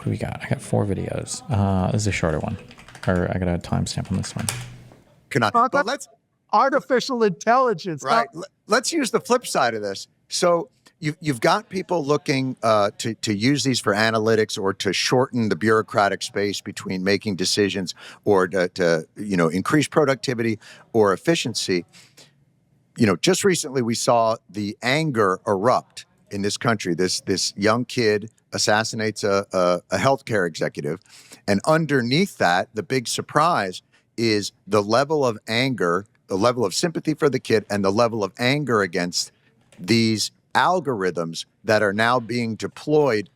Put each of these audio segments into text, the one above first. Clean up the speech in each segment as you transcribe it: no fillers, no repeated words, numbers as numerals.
What do we got? I got 4 videos. This is a shorter one. Or I got a timestamp on this one. But let's artificial intelligence. Right. Let's use the flip side of this. So you've got people looking to use these for analytics or to shorten the bureaucratic space between making decisions or to increase productivity or efficiency. Just recently we saw the anger erupt in this country. This young kid assassinates a healthcare executive, and underneath that, the big surprise is the level of anger, the level of sympathy for the kid, and the level of anger against these algorithms that are now being deployed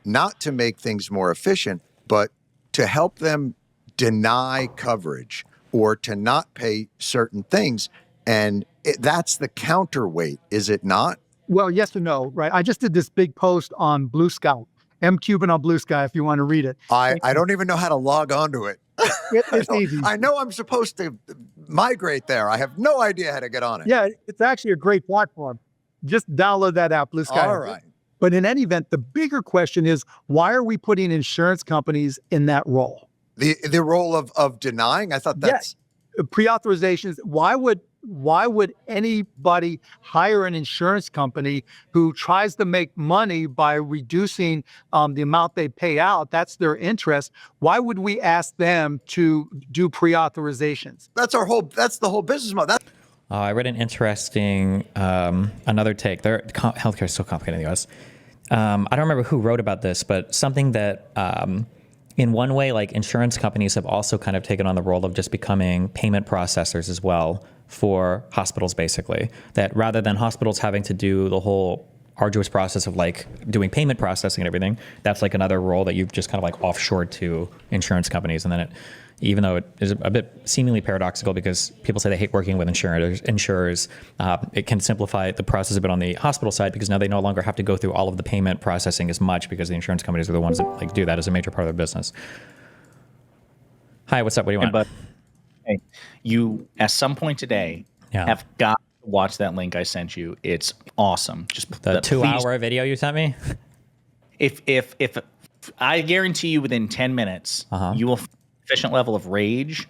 not to make things more efficient, but to help them deny coverage or to not pay certain things. And that's the counterweight, is it not? Well, yes or no, right? I just did this big post on Blue Scout, Cuban on Blue Sky, if you want to read it. I don't even know how to log onto it. It's easy. I know I'm supposed to migrate there. I have no idea how to get on it. Yeah, it's actually a great platform. Just download that app, Blue Sky. All right. But in any event, the bigger question is, why are we putting insurance companies in that role? The role of denying? I thought that's... Yes. Pre-authorizations. Why would anybody hire an insurance company who tries to make money by reducing the amount they pay out? That's their interest. Why would we ask them to do pre-authorizations? That's the whole business model. I read an interesting, another take. Healthcare is so complicated in the US. I don't remember who wrote about this, but something that, in one way, like insurance companies have also kind of taken on the role of just becoming payment processors as well for hospitals, basically. That rather than hospitals having to do the whole arduous process of like doing payment processing and everything, that's like another role that you've just kind of like offshored to insurance companies. And then even though it is a bit seemingly paradoxical because people say they hate working with insurers, it can simplify the process a bit on the hospital side because now they no longer have to go through all of the payment processing as much because the insurance companies are the ones that like do that as a major part of their business. Hi, what's up? What do you want? Hey, you, at some point today, have got to watch that link I sent you. It's awesome. Just the 2-hour video you sent me? If I guarantee you within 10 minutes, you will sufficient level of rage,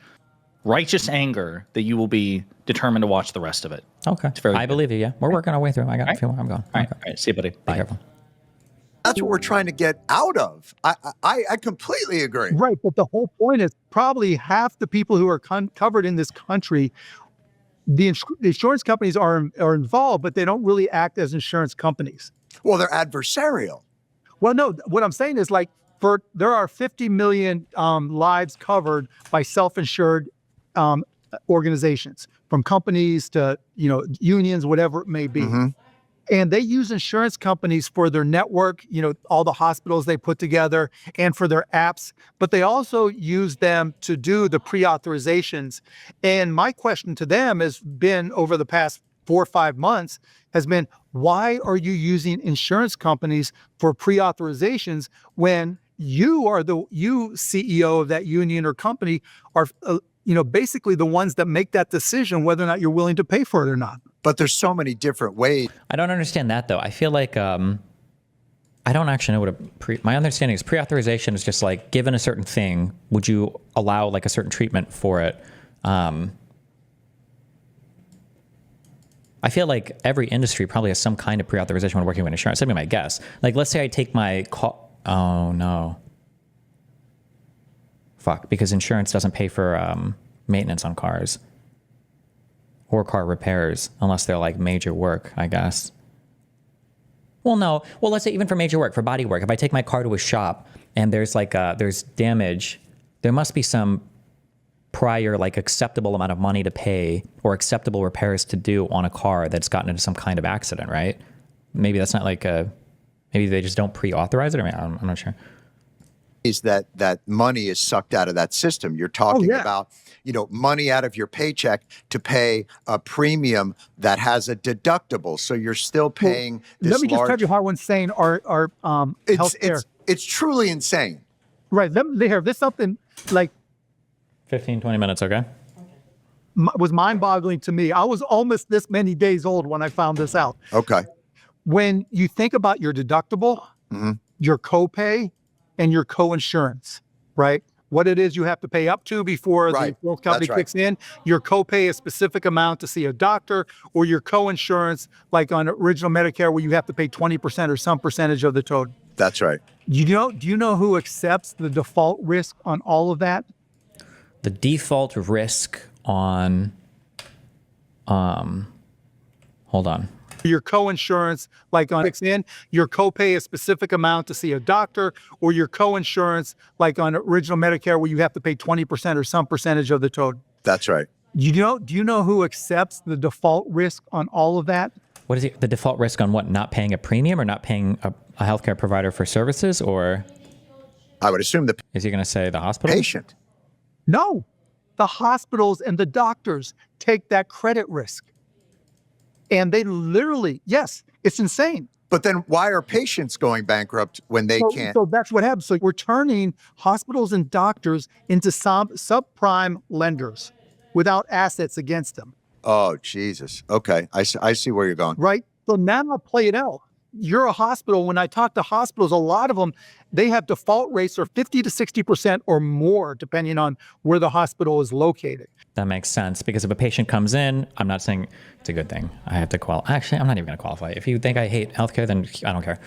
righteous anger that you will be determined to watch the rest of it. Okay. I believe you, yeah. We're working our way through. I got a few more. I'm going. All right. See you, buddy. Bye. Be careful. That's what we're trying to get out of. I completely agree. Right, but the whole point is probably half the people who are covered in this country, the insurance companies are involved, but they don't really act as insurance companies. Well, they're adversarial. Well, no, what I'm saying is like, there are 50 million lives covered by self-insured organizations, from companies to unions, whatever it may be. Mm-hmm. And they use insurance companies for their network, all the hospitals they put together, and for their apps, but they also use them to do the pre-authorizations. And my question to them has been over the past 4 or 5 months has been, why are you using insurance companies for pre-authorizations when you CEO of that union or company are, basically the ones that make that decision whether or not you're willing to pay for it or not. But there's so many different ways. I don't understand that though. I feel like I don't actually know what my understanding is. Pre-authorization is just like, given a certain thing, would you allow like a certain treatment for it? I feel like every industry probably has some kind of pre-authorization when working with insurance. That'd be my guess. Like, let's say I take my call. Oh no. Fuck, because insurance doesn't pay for maintenance on cars or car repairs unless they're like major work, I guess. Well, no. Well, let's say even for major work, for body work, if I take my car to a shop and there's like there's damage, there must be some prior like acceptable amount of money to pay or acceptable repairs to do on a car that's gotten into some kind of accident, right? Maybe that's not like maybe they just don't pre-authorize it. I mean, I'm not sure. Is that money is sucked out of that system. You're talking about, money out of your paycheck to pay a premium that has a deductible. So you're still paying this Let me just tell you how insane our healthcare. It's truly insane. Right. There's something like 15, 20 minutes, okay? Was mind-boggling to me. I was almost this many days old when I found this out. Okay. When you think about your deductible, your copay, and your co-insurance, right? What it is you have to pay up to before the Right. insurance company That's right. kicks in. Your copay a specific amount to see a doctor, or your co-insurance, like on original Medicare, where you have to pay 20% or some percentage of the total. That's right. Do you know who accepts the default risk on all of that? The default risk on, hold on. Your co-insurance, like on kicks in, your copay a specific amount to see a doctor, or your co-insurance, like on original Medicare, where you have to pay 20% or some percentage of the total. That's right. Do you know who accepts the default risk on all of that? What is the default risk on what? Not paying a premium or not paying a healthcare provider for services? Or I would assume the is he going to say the hospital? patient. No, the hospitals and the doctors take that credit risk. And they literally, yes, it's insane. But then why are patients going bankrupt when they can't? So that's what happens. So we're turning hospitals and doctors into subprime lenders without assets against them, Oh, Jesus. Okay. I see where you're going. right? So now I'll play it out. You're a hospital. When I talk to hospitals, a lot of them, they have default rates are 50 to 60% or more, depending on where the hospital is located. That makes sense, because if a patient comes in, I'm not saying it's a good thing. I have to qualify. Actually, I'm not even going to qualify. If you think I hate healthcare, then I don't care.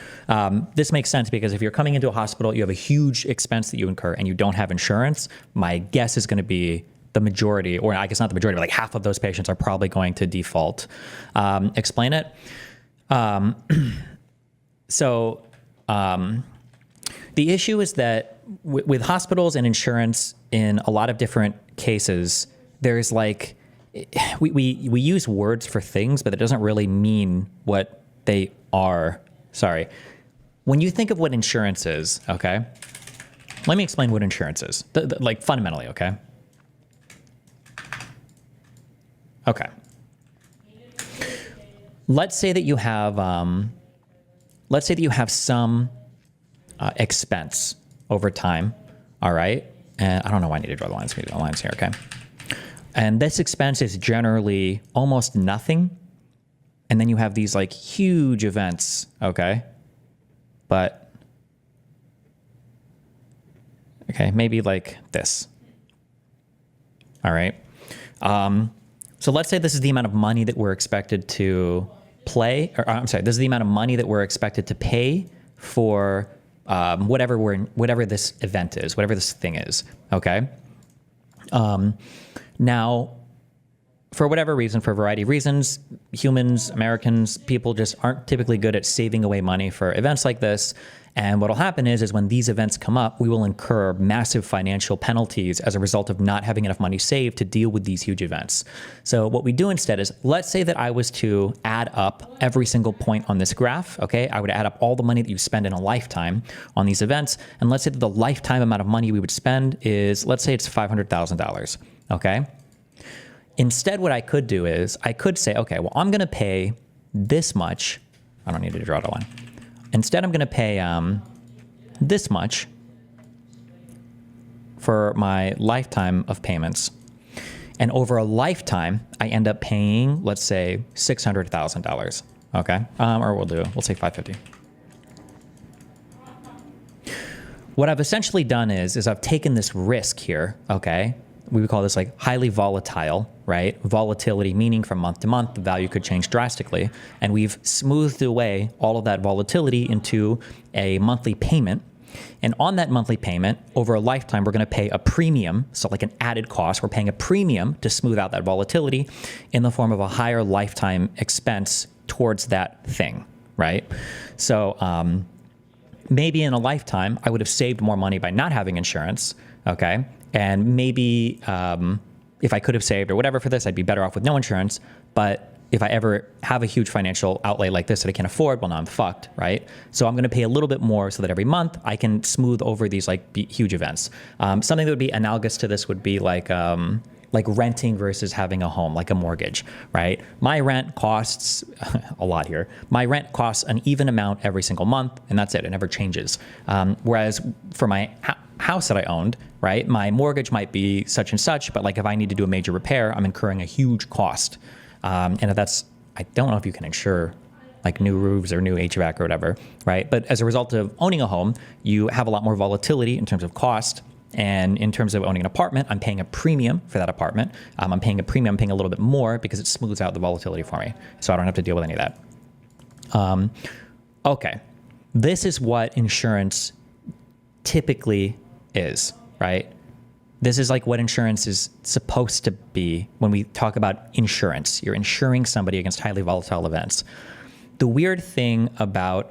This makes sense because if you're coming into a hospital, you have a huge expense that you incur and you don't have insurance, my guess is going to be the majority, or I guess not the majority, but like half of those patients are probably going to default. Explain it. So the issue is that with hospitals and insurance, in a lot of different cases, there's like, we use words for things, but it doesn't really mean what they are. Sorry. When you think of what insurance is, okay, let me explain what insurance is, like fundamentally, okay? Okay. Let's say that you have, some expense over time, all right? And I don't know why I need to draw the lines. Maybe the lines here, okay? And this expense is generally almost nothing. And then you have these like huge events, okay? But, okay, maybe like this. All right. So let's say this is the amount of money that we're expected to this is the amount of money that we're expected to pay for whatever this event is, whatever this thing is, okay? Now, for whatever reason, for a variety of reasons, humans, Americans, people just aren't typically good at saving away money for events like this. And what'll happen is when these events come up, we will incur massive financial penalties as a result of not having enough money saved to deal with these huge events. So what we do instead is, let's say that I was to add up every single point on this graph, okay? I would add up all the money that you spend in a lifetime on these events. And let's say that the lifetime amount of money we would spend is, let's say it's $500,000, okay? Instead, what I could do is I could say, okay, well, I'm going to pay this much. I don't need to draw the line. Instead, I'm going to pay this much for my lifetime of payments. And over a lifetime, I end up paying, let's say, $600,000. Okay? Or we'll say $550,000. What I've essentially done is I've taken this risk here, okay? We would call this like highly volatile, right? Volatility, meaning from month to month, the value could change drastically. And we've smoothed away all of that volatility into a monthly payment. And on that monthly payment, over a lifetime, we're going to pay a premium. So like an added cost, we're paying a premium to smooth out that volatility in the form of a higher lifetime expense towards that thing, right? So maybe in a lifetime, I would have saved more money by not having insurance, okay? And maybe if I could have saved or whatever for this, I'd be better off with no insurance. But if I ever have a huge financial outlay like this that I can't afford, well, now I'm fucked, right? So I'm going to pay a little bit more so that every month I can smooth over these like huge events. Something that would be analogous to this would be like renting versus having a home, like a mortgage, right? My rent costs a lot here. My rent costs an even amount every single month, and that's it. It never changes. Whereas for my house that I owned, right, my mortgage might be such and such, but like if I need to do a major repair, I'm incurring a huge cost. And if that's, I don't know if you can insure like new roofs or new HVAC or whatever, right? But as a result of owning a home, you have a lot more volatility in terms of cost. And in terms of owning an apartment, I'm paying a premium for that apartment. I'm paying a little bit more because it smooths out the volatility for me. So I don't have to deal with any of that. Okay. This is what insurance typically is, right? This is like what insurance is supposed to be when we talk about insurance. You're insuring somebody against highly volatile events. The weird thing about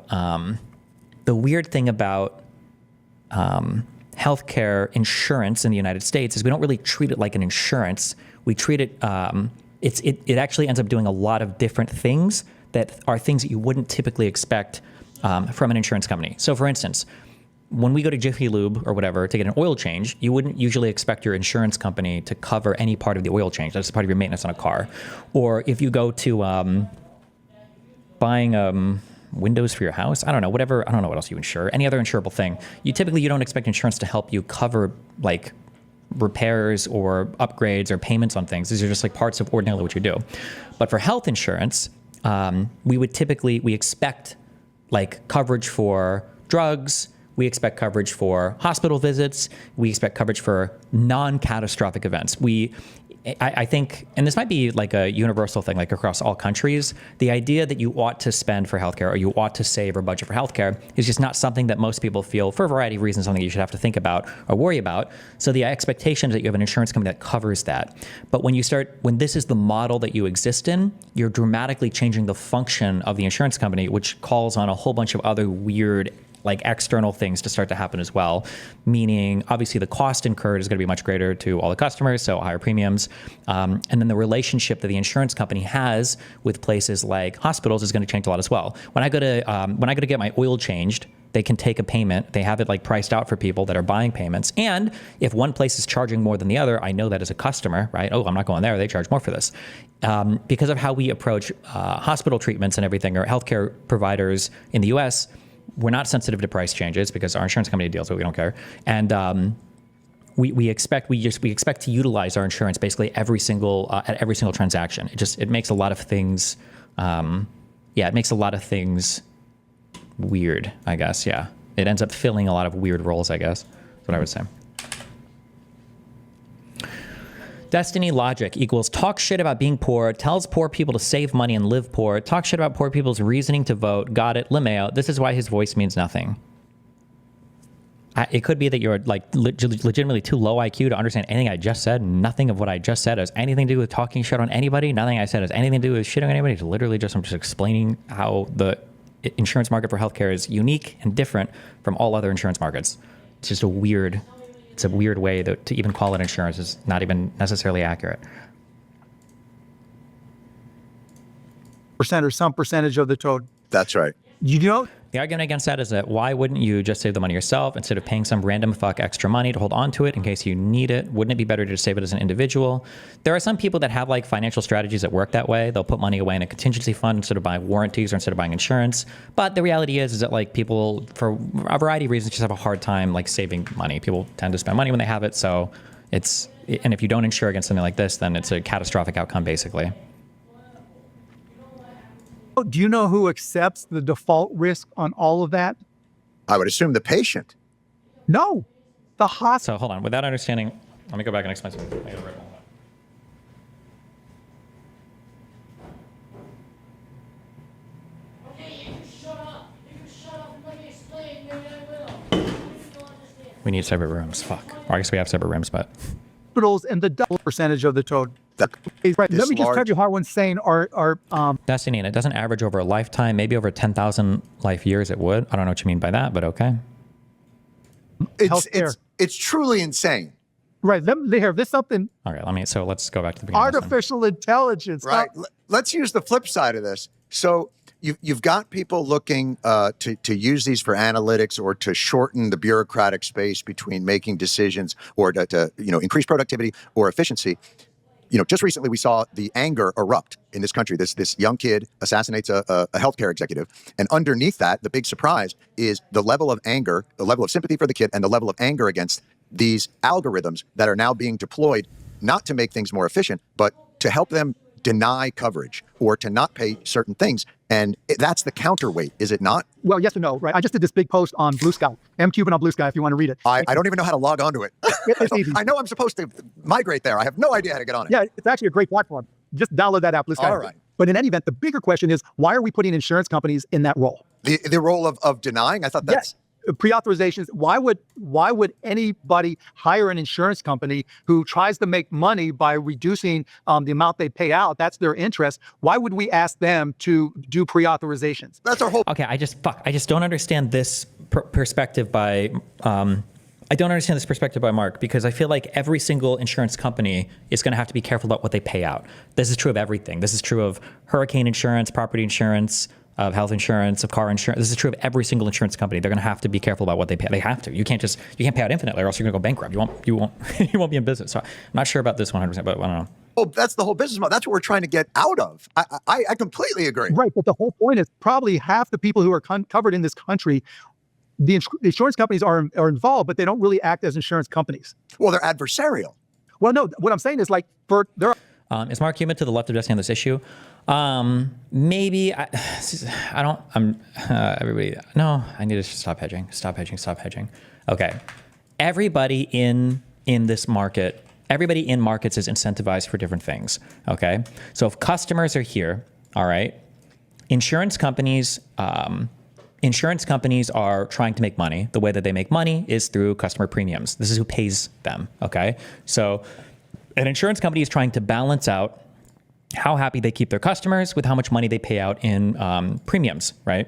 healthcare insurance in the United States is we don't really treat it like an insurance. We treat it, it actually ends up doing a lot of different things that are things that you wouldn't typically expect from an insurance company. So for instance, when we go to Jiffy Lube or whatever to get an oil change, you wouldn't usually expect your insurance company to cover any part of the oil change. That's part of your maintenance on a car. Or if you go to buying windows for your house, I don't know what else you insure, any other insurable thing, you don't expect insurance to help you cover like repairs or upgrades or payments on things. These are just like parts of ordinarily what you do. But for health insurance, we expect like coverage for drugs. We expect coverage for hospital visits. We expect coverage for non-catastrophic events. I think, and this might be like a universal thing, like across all countries, the idea that you ought to spend for healthcare or you ought to save or budget for healthcare is just not something that most people feel, for a variety of reasons, something you should have to think about or worry about. So the expectation is that you have an insurance company that covers that. But when this is the model that you exist in, you're dramatically changing the function of the insurance company, which calls on a whole bunch of other weird like external things to start to happen as well, meaning obviously the cost incurred is going to be much greater to all the customers, so higher premiums. And then the relationship that the insurance company has with places like hospitals is going to change a lot as well. When I go to get my oil changed, they can take a payment. They have it like priced out for people that are buying payments. And if one place is charging more than the other, I know that as a customer, right? Oh, I'm not going there. They charge more for this. Because of how we approach hospital treatments and everything, or healthcare providers in the US, we're not sensitive to price changes because our insurance company deals with it. We don't care. And we expect to utilize our insurance basically at every single transaction. It makes a lot of things, it makes a lot of things weird, I guess. Yeah, it ends up filling a lot of weird roles, I guess. That's what I would say. Destiny logic equals talk shit about being poor, tells poor people to save money and live poor, talk shit about poor people's reasoning to vote, got it, LeMayo, this is why his voice means nothing. It could be that you're like legitimately too low IQ to understand anything I just said. Nothing of what I just said has anything to do with talking shit on anybody. Nothing I said has anything to do with shitting on anybody. It's literally I'm just explaining how the insurance market for healthcare is unique and different from all other insurance markets. It's just a weird way to even call it insurance is not even necessarily accurate. Percent or some percentage of the total. That's right. You know, The argument against that is that why wouldn't you just save the money yourself instead of paying some random fuck extra money to hold on to it in case you need it? Wouldn't it be better to just save it as an individual? There are some people that have like financial strategies that work that way. They'll put money away in a contingency fund instead of buying warranties or instead of buying insurance. But the reality is that like people, for a variety of reasons, just have a hard time like saving money. People tend to spend money when they have it. So and if you don't insure against something like this, then it's a catastrophic outcome basically. do you know who accepts the default risk on all of that? I would assume the patient. No, the hospital. So hold on, without understanding, let me go back and explain something. I gotta write all that. Okay, you can shut up. You can shut up and let me explain. Maybe I will. You don't understand. We need separate rooms. Fuck. Or I guess we have separate rooms, but Hospitals and the double percentage of the total. Right. Let me just tell you how insane our Destiny, and it doesn't average over a lifetime, maybe over 10,000 life years it would. I don't know what you mean by that, but okay. It's truly insane. right. There's something Okay, so let's go back to the beginning. artificial intelligence. Right. Let's use the flip side of this. So you've got people looking to use these for analytics or to shorten the bureaucratic space between making decisions or to increase productivity or efficiency. Just recently we saw the anger erupt in this country. This young kid assassinates a healthcare executive. And underneath that, the big surprise is the level of anger, the level of sympathy for the kid, and the level of anger against these algorithms that are now being deployed, not to make things more efficient, but to help them deny coverage or to not pay certain things. And that's the counterweight, is it not? Well, yes or no, right? I just did this big post on Blue Sky, Cuban on Blue Sky, if you want to read it. I don't even know how to log onto it. It's easy. I know I'm supposed to migrate there. I have no idea how to get on it. Yeah, it's actually a great platform. Just download that app, Blue Sky. All right. But in any event, the bigger question is, why are we putting insurance companies in that role? The role of denying? I thought that's... Yes. Pre-authorizations. Why would anybody hire an insurance company who tries to make money by reducing the amount they pay out? That's their interest. Why would we ask them to do pre-authorizations? That's our whole... Okay, I just don't understand this perspective by I don't understand this perspective by Mark, because I feel like every single insurance company is going to have to be careful about what they pay out. This is true of everything. This is true of hurricane insurance, property insurance, of health insurance, of car insurance. This is true of every single insurance company. They're going to have to be careful about what they pay. They have to. You can't pay out infinitely, or else you're going to go bankrupt. You won't be in business. So I'm not sure about this 100%, but I don't know. Oh, that's the whole business model. That's what we're trying to get out of. I completely agree. Right, but the whole point is probably half the people who are covered in this country, the insurance companies are involved, but they don't really act as insurance companies. Well, they're adversarial. Well, no, what I'm saying is Is Mark Cuban to the left of Destiny on this issue? Maybe everybody. No, I need to stop hedging. Okay. Everybody in this market, everybody in markets is incentivized for different things. Okay. So if customers are here, all right, insurance companies are trying to make money. The way that they make money is through customer premiums. This is who pays them. Okay. So an insurance company is trying to balance out how happy they keep their customers with how much money they pay out in premiums, right?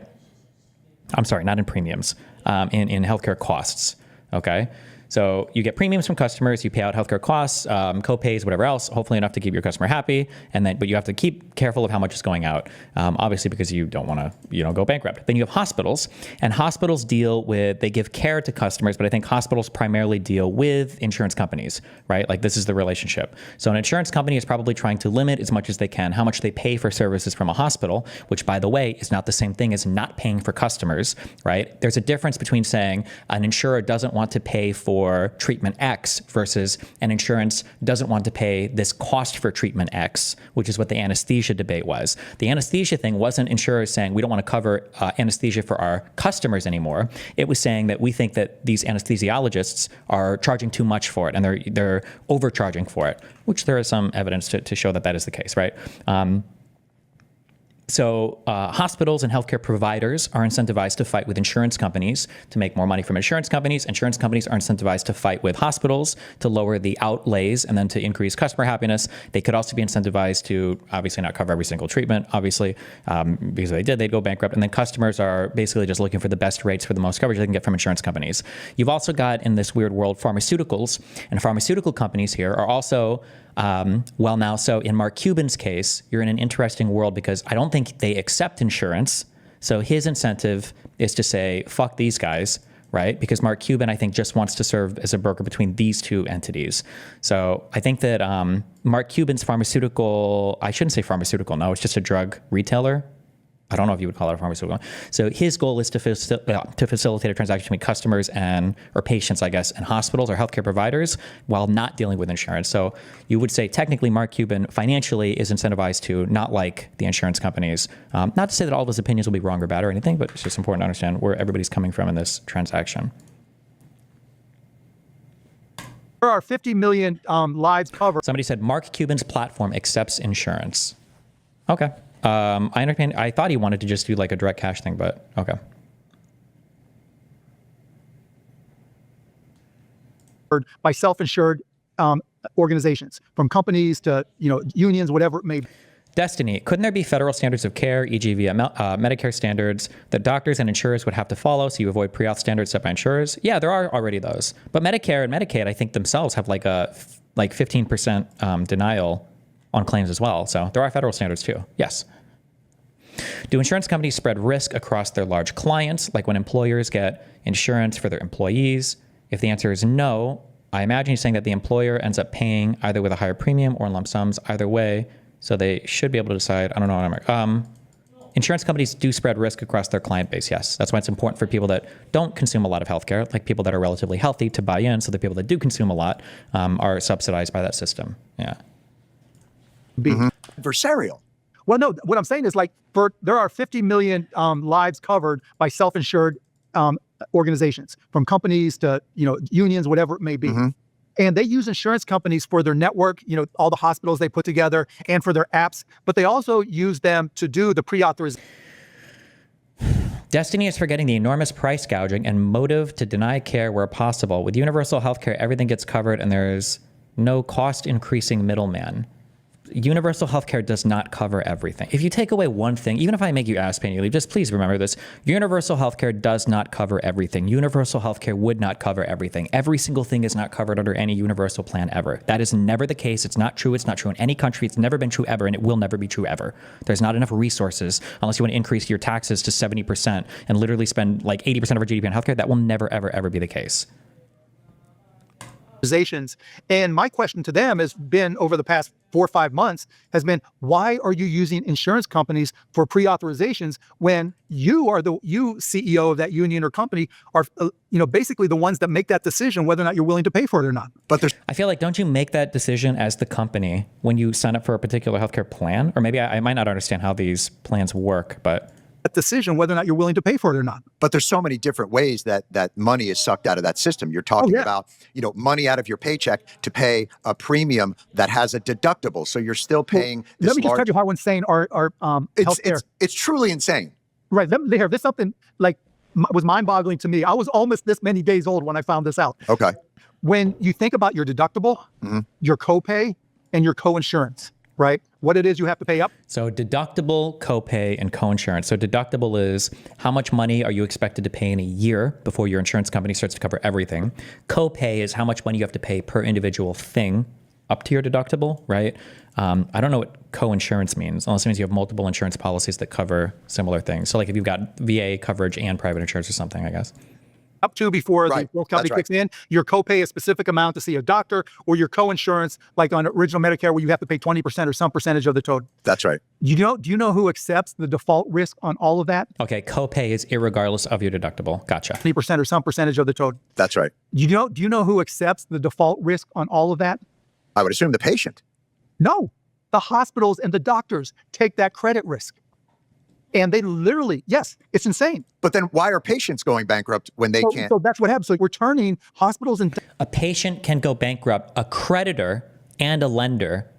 I'm sorry, not in premiums, in healthcare costs, okay? So you get premiums from customers, you pay out healthcare costs, co-pays, whatever else, hopefully enough to keep your customer happy, but you have to keep careful of how much is going out, obviously because you don't want to go bankrupt. Then you have hospitals, and hospitals they give care to customers, but I think hospitals primarily deal with insurance companies, right? Like this is the relationship. So an insurance company is probably trying to limit as much as they can how much they pay for services from a hospital, which by the way is not the same thing as not paying for customers, right? There's a difference between saying an insurer doesn't want to pay for treatment X versus an insurance doesn't want to pay this cost for treatment X, which is what the anesthesia debate was. The anesthesia thing wasn't insurers saying we don't want to cover anesthesia for our customers anymore. It was saying that we think that these anesthesiologists are charging too much for it and they're overcharging for it, which there is some evidence to show that is the case, right? So hospitals and healthcare providers are incentivized to fight with insurance companies to make more money from insurance companies. Insurance companies are incentivized to fight with hospitals to lower the outlays and then to increase customer happiness. They could also be incentivized to obviously not cover every single treatment, obviously, because if they'd go bankrupt. And then customers are basically just looking for the best rates for the most coverage they can get from insurance companies. You've also got in this weird world pharmaceuticals, and pharmaceutical companies here are also so in Mark Cuban's case, you're in an interesting world because I don't think they accept insurance. So his incentive is to say, fuck these guys, right? Because Mark Cuban, I think, just wants to serve as a broker between these two entities. So I think that Mark Cuban's pharmaceutical, I shouldn't say pharmaceutical, no, it's just a drug retailer. I don't know if you would call it a pharmaceutical. So his goal is to facilitate a transaction between customers or patients, I guess, and hospitals or healthcare providers while not dealing with insurance. So you would say technically Mark Cuban financially is incentivized to not like the insurance companies. Not to say that all of his opinions will be wrong or bad or anything, but it's just important to understand where everybody's coming from in this transaction. there are 50 million lives covered. Somebody said Mark Cuban's platform accepts insurance. Okay. I understand. I thought he wanted to just do like a direct cash thing, but okay. By self-insured organizations, from companies to unions, whatever it may be. Destiny, couldn't there be federal standards of care, e.g. via Medicare standards, that doctors and insurers would have to follow so you avoid pre-auth standards set by insurers? Yeah, there are already those. But Medicare and Medicaid, I think themselves have like a 15% denial on claims as well. So there are federal standards too, yes. Do insurance companies spread risk across their large clients, like when employers get insurance for their employees? If the answer is no, I imagine you're saying that the employer ends up paying either with a higher premium or in lump sums, either way, so they should be able to decide. I don't know. Insurance companies do spread risk across their client base, yes. That's why it's important for people that don't consume a lot of healthcare, like people that are relatively healthy, to buy in, so the people that do consume a lot are subsidized by that system, yeah. Mm-hmm. adversarial. Well, no, what I'm saying is like there are 50 million lives covered by self-insured organizations, from companies to unions, whatever it may be. And they use insurance companies for their network, all the hospitals they put together, and for their apps, but they also use them to do the pre-authorization. Destiny is forgetting the enormous price gouging and motive to deny care where possible. With universal healthcare, everything gets covered and there's no cost increasing middleman. Universal healthcare does not cover everything. If you take away one thing, even if I make you ass pain you leave, just please remember this. Universal healthcare does not cover everything. Universal healthcare would not cover everything. Every single thing is not covered under any universal plan ever. That is never the case. It's not true. It's not true in any country. It's never been true ever, and it will never be true ever. There's not enough resources unless you want to increase your taxes to 70% and literally spend like 80% of our GDP on healthcare. That will never, ever, ever be the case. And my question to them has been, over the past 4 or 5 months, has been, why are you using insurance companies for pre-authorizations when you CEO of that union or company are basically the ones that make that decision whether or not you're willing to pay for it or not? But I feel like, don't you make that decision as the company when you sign up for a particular healthcare plan? Or maybe I might not understand how these plans work, but that decision whether or not you're willing to pay for it or not. But there's so many different ways that money is sucked out of that system. You're talking about, money out of your paycheck to pay a premium that has a deductible. So you're still paying this. Let me just tell you how insane our healthcare. It's truly insane. Right. There's something like was mind-boggling to me. I was almost this many days old when I found this out. Okay. When you think about your deductible, your copay, and your coinsurance, right? What it is you have to pay up. So deductible, copay, and coinsurance. So deductible is how much money are you expected to pay in a year before your insurance company starts to cover everything. Copay is how much money you have to pay per individual thing up to your deductible, right? I don't know what coinsurance means, unless it means you have multiple insurance policies that cover similar things. So like if you've got VA coverage and private insurance or something, I guess. Up to before the company kicks in, your copay a specific amount to see a doctor, or your coinsurance, like on original Medicare, where you have to pay 20% or some percentage of the total. That's right. Do you know who accepts the default risk on all of that? Okay, copay is irregardless of your deductible. Gotcha. 20% or some percentage of the total. That's right. Do you know who accepts the default risk on all of that? I would assume the patient. No, the hospitals and the doctors take that credit risk. And they literally, yes, it's insane. But then why are patients going bankrupt when they can't? So that's what happens. So we're turning hospitals and... A patient can go bankrupt. A creditor and a lender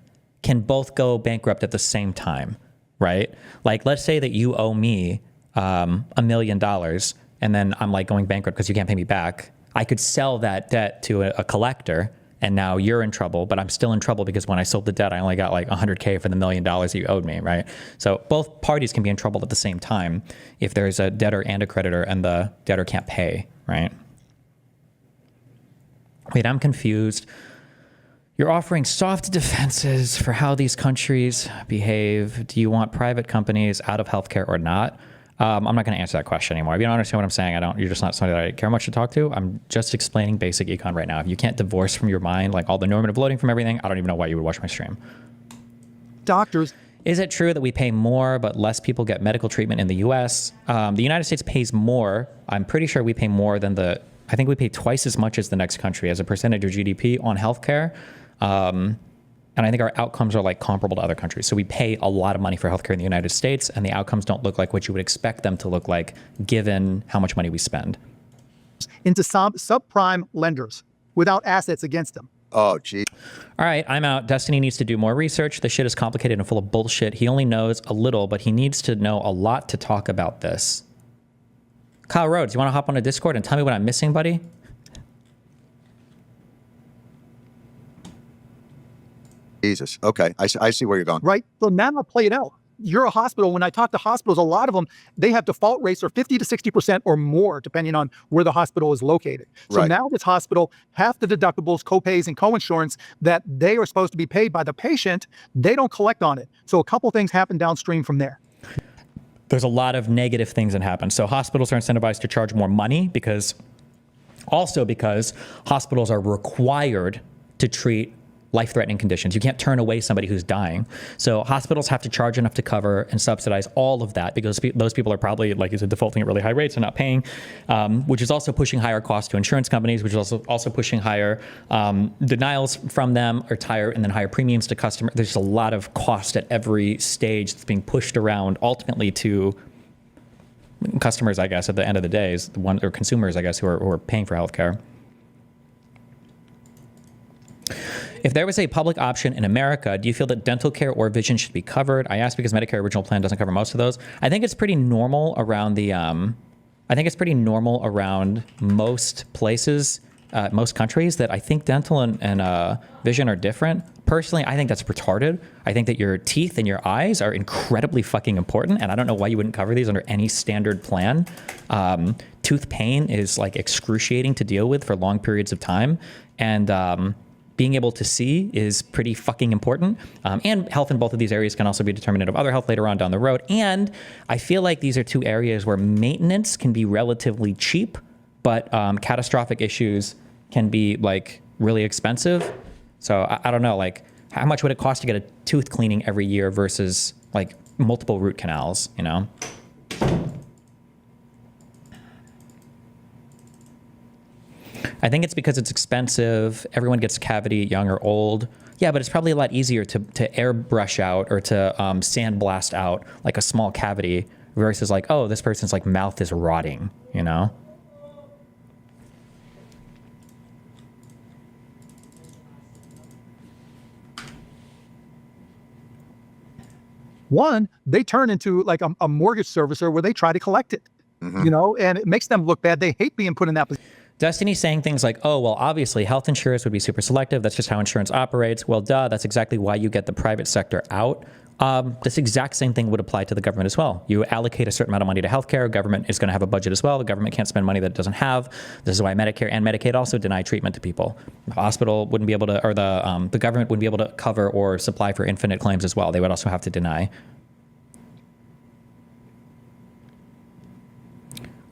can both go bankrupt at the same time, right? Like, let's say that you owe me $1 million and then I'm like going bankrupt because you can't pay me back. I could sell that debt to a collector, and now you're in trouble, but I'm still in trouble because when I sold the debt, I only got like $100K for the $1 million you owed me, right? So both parties can be in trouble at the same time if there's a debtor and a creditor and the debtor can't pay, right? Wait, I'm confused. You're offering soft defenses for how these countries behave. Do you want private companies out of healthcare or not? I'm not going to answer that question anymore. If you don't understand what I'm saying, you're just not somebody that I care much to talk to. I'm just explaining basic econ right now. If you can't divorce from your mind, like all the normative loading from everything, I don't even know why you would watch my stream. Doctors. Is it true that we pay more, but less people get medical treatment in the U.S.? The United States pays more. I'm pretty sure we pay more than I think we pay twice as much as the next country as a percentage of GDP on healthcare. And I think our outcomes are like comparable to other countries. So we pay a lot of money for healthcare in the United States, and the outcomes don't look like what you would expect them to look like given how much money we spend. Into subprime lenders without assets against them. Oh, gee. All right, I'm out. Destiny needs to do more research. This shit is complicated and full of bullshit. He only knows a little, but he needs to know a lot to talk about this. Kyle Rhodes, you want to hop on a Discord and tell me what I'm missing, buddy? Jesus. Okay. I see where you're going. Right. So now I'll play it out. You're a hospital. When I talk to hospitals, a lot of them, they have default rates are 50 to 60% or more, depending on where the hospital is located. So now this hospital, half the deductibles, copays, and coinsurance that they are supposed to be paid by the patient, they don't collect on it. So a couple things happen downstream from there. There's a lot of negative things that happen. So hospitals are incentivized to charge more money because hospitals are required to treat life-threatening conditions. You can't turn away somebody who's dying. So hospitals have to charge enough to cover and subsidize all of that because those people are probably, like you said, defaulting at really high rates and not paying, which is also pushing higher costs to insurance companies, which is also pushing higher denials from them and then higher premiums to customers. There's a lot of cost at every stage that's being pushed around ultimately to customers, I guess, at the end of the day, is the one, or consumers, I guess, who are paying for healthcare. If there was a public option in America, do you feel that dental care or vision should be covered? I ask because Medicare original plan doesn't cover most of those. I think it's pretty normal around most places, most countries, that I think dental and vision are different. Personally, I think that's retarded. I think that your teeth and your eyes are incredibly fucking important, and I don't know why you wouldn't cover these under any standard plan. Tooth pain is like excruciating to deal with for long periods of time, and being able to see is pretty fucking important. And health in both of these areas can also be determinative of other health later on down the road. And I feel like these are two areas where maintenance can be relatively cheap, but catastrophic issues can be like really expensive. So I don't know, like how much would it cost to get a tooth cleaning every year versus like multiple root canals, you know? I think it's because it's expensive. Everyone gets a cavity, young or old. Yeah, but it's probably a lot easier to airbrush out or to sandblast out like a small cavity versus like, oh, this person's like mouth is rotting, you know? One, they turn into like a mortgage servicer where they try to collect it, you know, and it makes them look bad. They hate being put in that position. Destiny's saying things like, oh, well, obviously health insurers would be super selective. That's just how insurance operates. Well, duh, that's exactly why you get the private sector out. This exact same thing would apply to the government as well. You allocate a certain amount of money to healthcare. Government is going to have a budget as well. The government can't spend money that it doesn't have. This is why Medicare and Medicaid also deny treatment to people. The hospital wouldn't be able to, or the government wouldn't be able to cover or supply for infinite claims as well. They would also have to deny.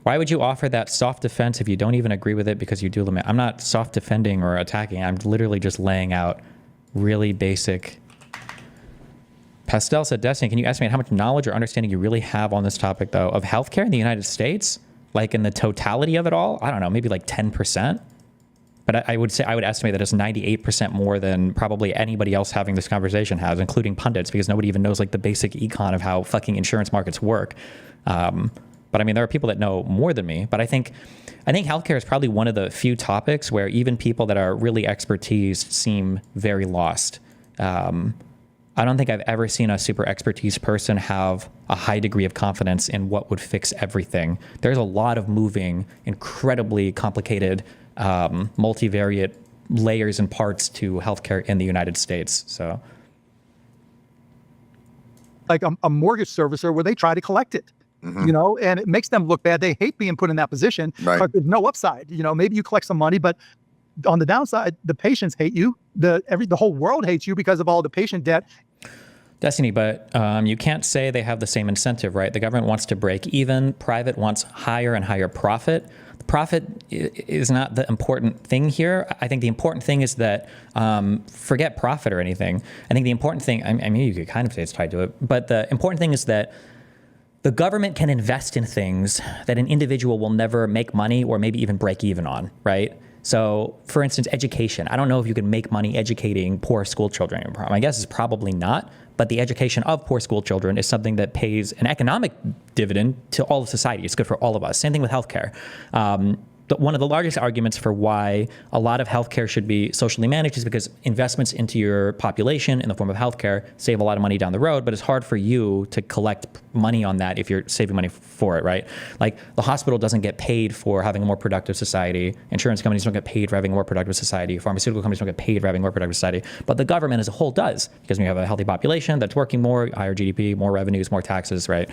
Why would you offer that soft defense if you don't even agree with it because you do limit? I'm not soft defending or attacking. I'm literally just laying out really basic. Pastel said, Destiny, can you estimate how much knowledge or understanding you really have on this topic, though, of healthcare in the United States? Like in the totality of it all? I don't know, maybe like 10%. But I would estimate that it's 98% more than probably anybody else having this conversation has, including pundits, because nobody even knows like the basic econ of how fucking insurance markets work. But I mean, there are people that know more than me, but I think healthcare is probably one of the few topics where even people that are really expertise seem very lost. I don't think I've ever seen a super expertise person have a high degree of confidence in what would fix everything. There's a lot of moving, incredibly complicated, multivariate layers and parts to healthcare in the United States. So, like a mortgage servicer where they try to collect it. You know, and it makes them look bad. They hate being put in that position. Right. But there's no upside. You know, maybe you collect some money, but on the downside, the patients hate you. The whole world hates you because of all the patient debt. Destiny, but you can't say they have the same incentive, right? The government wants to break even. Private wants higher and higher profit. The profit is not the important thing here. I think the important thing is that forget profit or anything. I think the important thing, I mean, you could kind of say it's tied to it, but the important thing is that the government can invest in things that an individual will never make money or maybe even break even on, right? So, for instance, education. I don't know if you can make money educating poor school children. My guess is probably not, but the education of poor school children is something that pays an economic dividend to all of society. It's good for all of us. Same thing with healthcare. One of the largest arguments for why a lot of healthcare should be socially managed is because investments into your population in the form of healthcare save a lot of money down the road, but it's hard for you to collect money on that if you're saving money for it, right? Like the hospital doesn't get paid for having a more productive society. Insurance companies don't get paid for having a more productive society. Pharmaceutical companies don't get paid for having a more productive society. But the government as a whole does, because when you have a healthy population that's working more, higher GDP, more revenues, more taxes, right?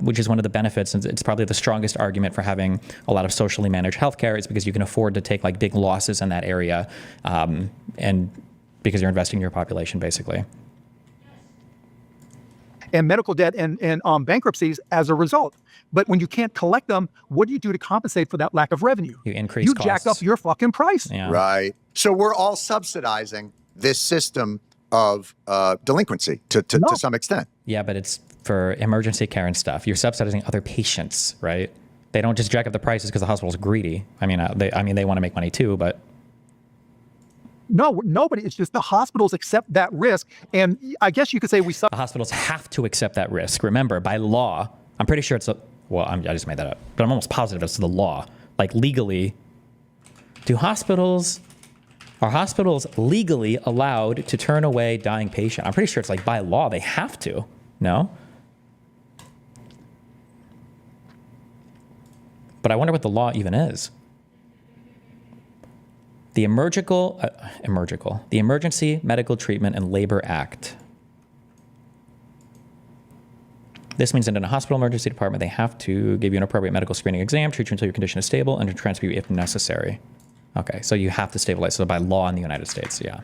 Which is one of the benefits. And it's probably the strongest argument for having a lot of socially managed healthcare is because you can afford to take like big losses in that area, and because you're investing in your population, basically. And medical debt and bankruptcies as a result. But when you can't collect them, what do you do to compensate for that lack of revenue? You increase You costs. jack up your fucking price. Yeah. Right. So we're all subsidizing this system of delinquency to some extent. Yeah, but it's for emergency care and stuff. You're subsidizing other patients, right? They don't just jack up the prices because the hospital's greedy. I mean, they want to make money too, but No, nobody. It's just the hospitals accept that risk, and I guess you could say the hospitals have to accept that risk. Remember, by law, I'm pretty sure I just made that up, but I'm almost positive it's the law. Like legally, are hospitals legally allowed to turn away dying patient? I'm pretty sure it's like by law they have to. No? But I wonder what the law even is. The the Emergency Medical Treatment and Labor Act. This means that in a hospital emergency department, they have to give you an appropriate medical screening exam, treat you until your condition is stable, and to transfer you if necessary. Okay, so you have to stabilize. So by law in the United States, yeah.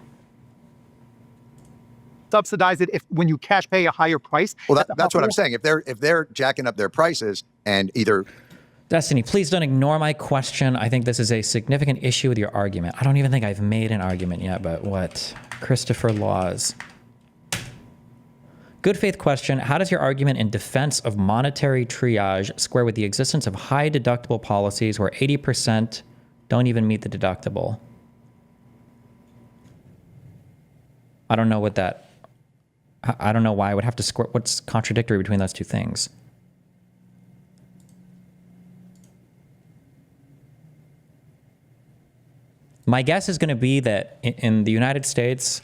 subsidize it when you cash pay a higher price. Well, that's what I'm saying. If they're jacking up their prices and either. Destiny, please don't ignore my question. I think this is a significant issue with your argument. I don't even think I've made an argument yet, but what? Christopher Laws. Good faith question. How does your argument in defense of monetary triage square with the existence of high deductible policies where 80% don't even meet the deductible? I don't know I don't know why I would have to square. What's contradictory between those two things? My guess is going to be that in the United States,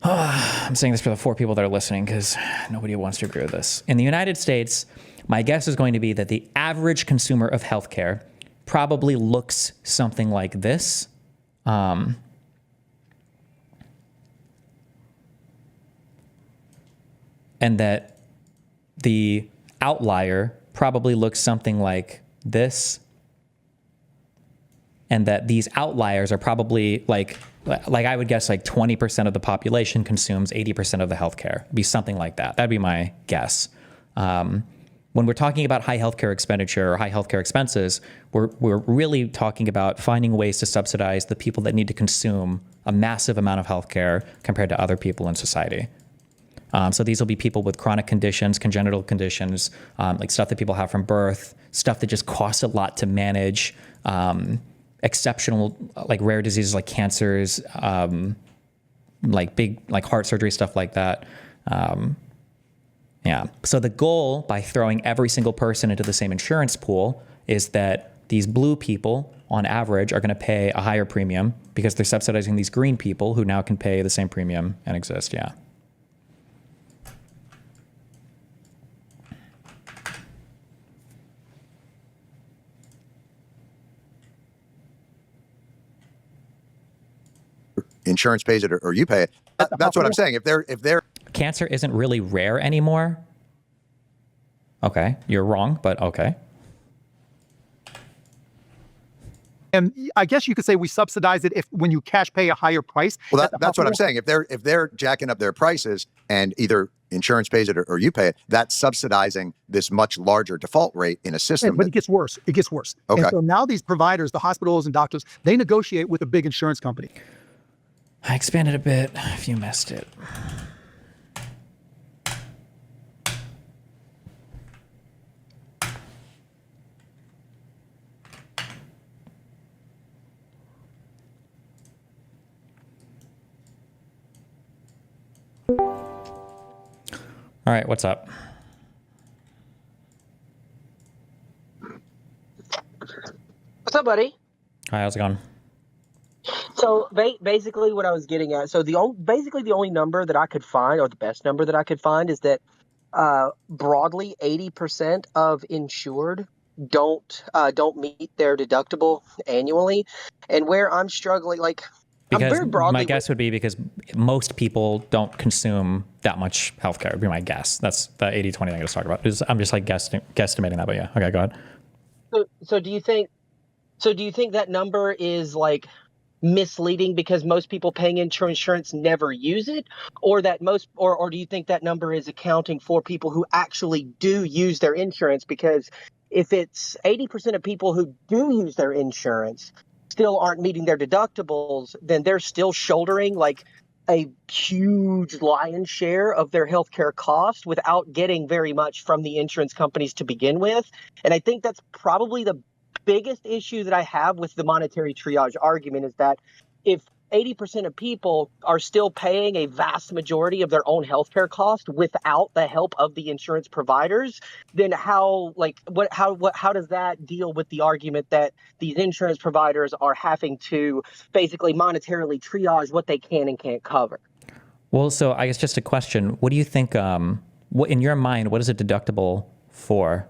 I'm saying this for the 4 people that are listening because nobody wants to agree with this. In the United States, my guess is going to be that the average consumer of healthcare probably looks something like this. And that the outlier probably looks something like this. And that these outliers are probably like I would guess like 20% of the population consumes 80% of the healthcare. It'd be something like that. That'd be my guess. When we're talking about high healthcare expenditure or high healthcare expenses, we're really talking about finding ways to subsidize the people that need to consume a massive amount of healthcare compared to other people in society. So these will be people with chronic conditions, congenital conditions, like stuff that people have from birth, stuff that just costs a lot to manage, exceptional, like rare diseases like cancers, like big, like heart surgery, stuff like that. Yeah. So the goal by throwing every single person into the same insurance pool is that these blue people on average are going to pay a higher premium because they're subsidizing these green people who now can pay the same premium and exist. Yeah. Insurance pays it or you pay it. That's what I'm saying. If they're Cancer isn't really rare anymore. Okay, you're wrong, but okay. And I guess you could say we subsidize it when you cash pay a higher price. Well, that's what I'm saying. If they're jacking up their prices and either insurance pays it or you pay it, that's subsidizing this much larger default rate in a system. But it gets worse. It gets worse. Okay. And so now these providers, the hospitals and doctors, they negotiate with a big insurance company. I expanded a bit if you missed it. All right, what's up? What's up, buddy? Hi, how's it going? So basically, what I was getting at, so the only number that I could find, or the best number that I could find, is that broadly 80% of insured don't meet their deductible annually, and where I'm struggling, like Because I'm very broadly. my guess would be because most people don't consume that much healthcare. Would be my guess. That's the 80-20 thing I was talking about. I'm just like guesstimating that, but yeah. Okay, go ahead. So do you think that number is like misleading because most people paying insurance never use it, or that or do you think that number is accounting for people who actually do use their insurance? Because if it's 80% of people who do use their insurance still aren't meeting their deductibles, then they're still shouldering like a huge lion's share of their healthcare cost without getting very much from the insurance companies to begin with. And I think that's probably the biggest issue that I have with the monetary triage argument, is that if 80% of people are still paying a vast majority of their own healthcare cost without the help of the insurance providers, then how does that deal with the argument that these insurance providers are having to basically monetarily triage what they can and can't cover? Well, so I guess just a question. What do you think, what in your mind, what is a deductible for?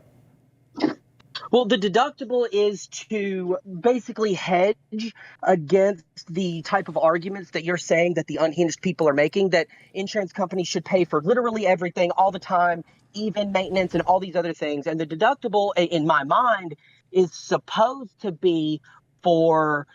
Well, the deductible is to basically hedge against the type of arguments that you're saying that the unhinged people are making, that insurance companies should pay for literally everything all the time, even maintenance and all these other things. And the deductible, in my mind, is supposed to be for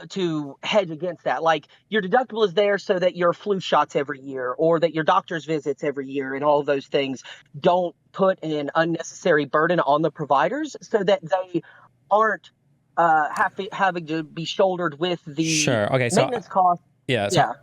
to hedge against that. Like, your deductible is there so that your flu shots every year, or that your doctor's visits every year, and all of those things don't put an unnecessary burden on the providers, so that they aren't having to be shouldered with the Sure. Okay. maintenance costs. Yeah. So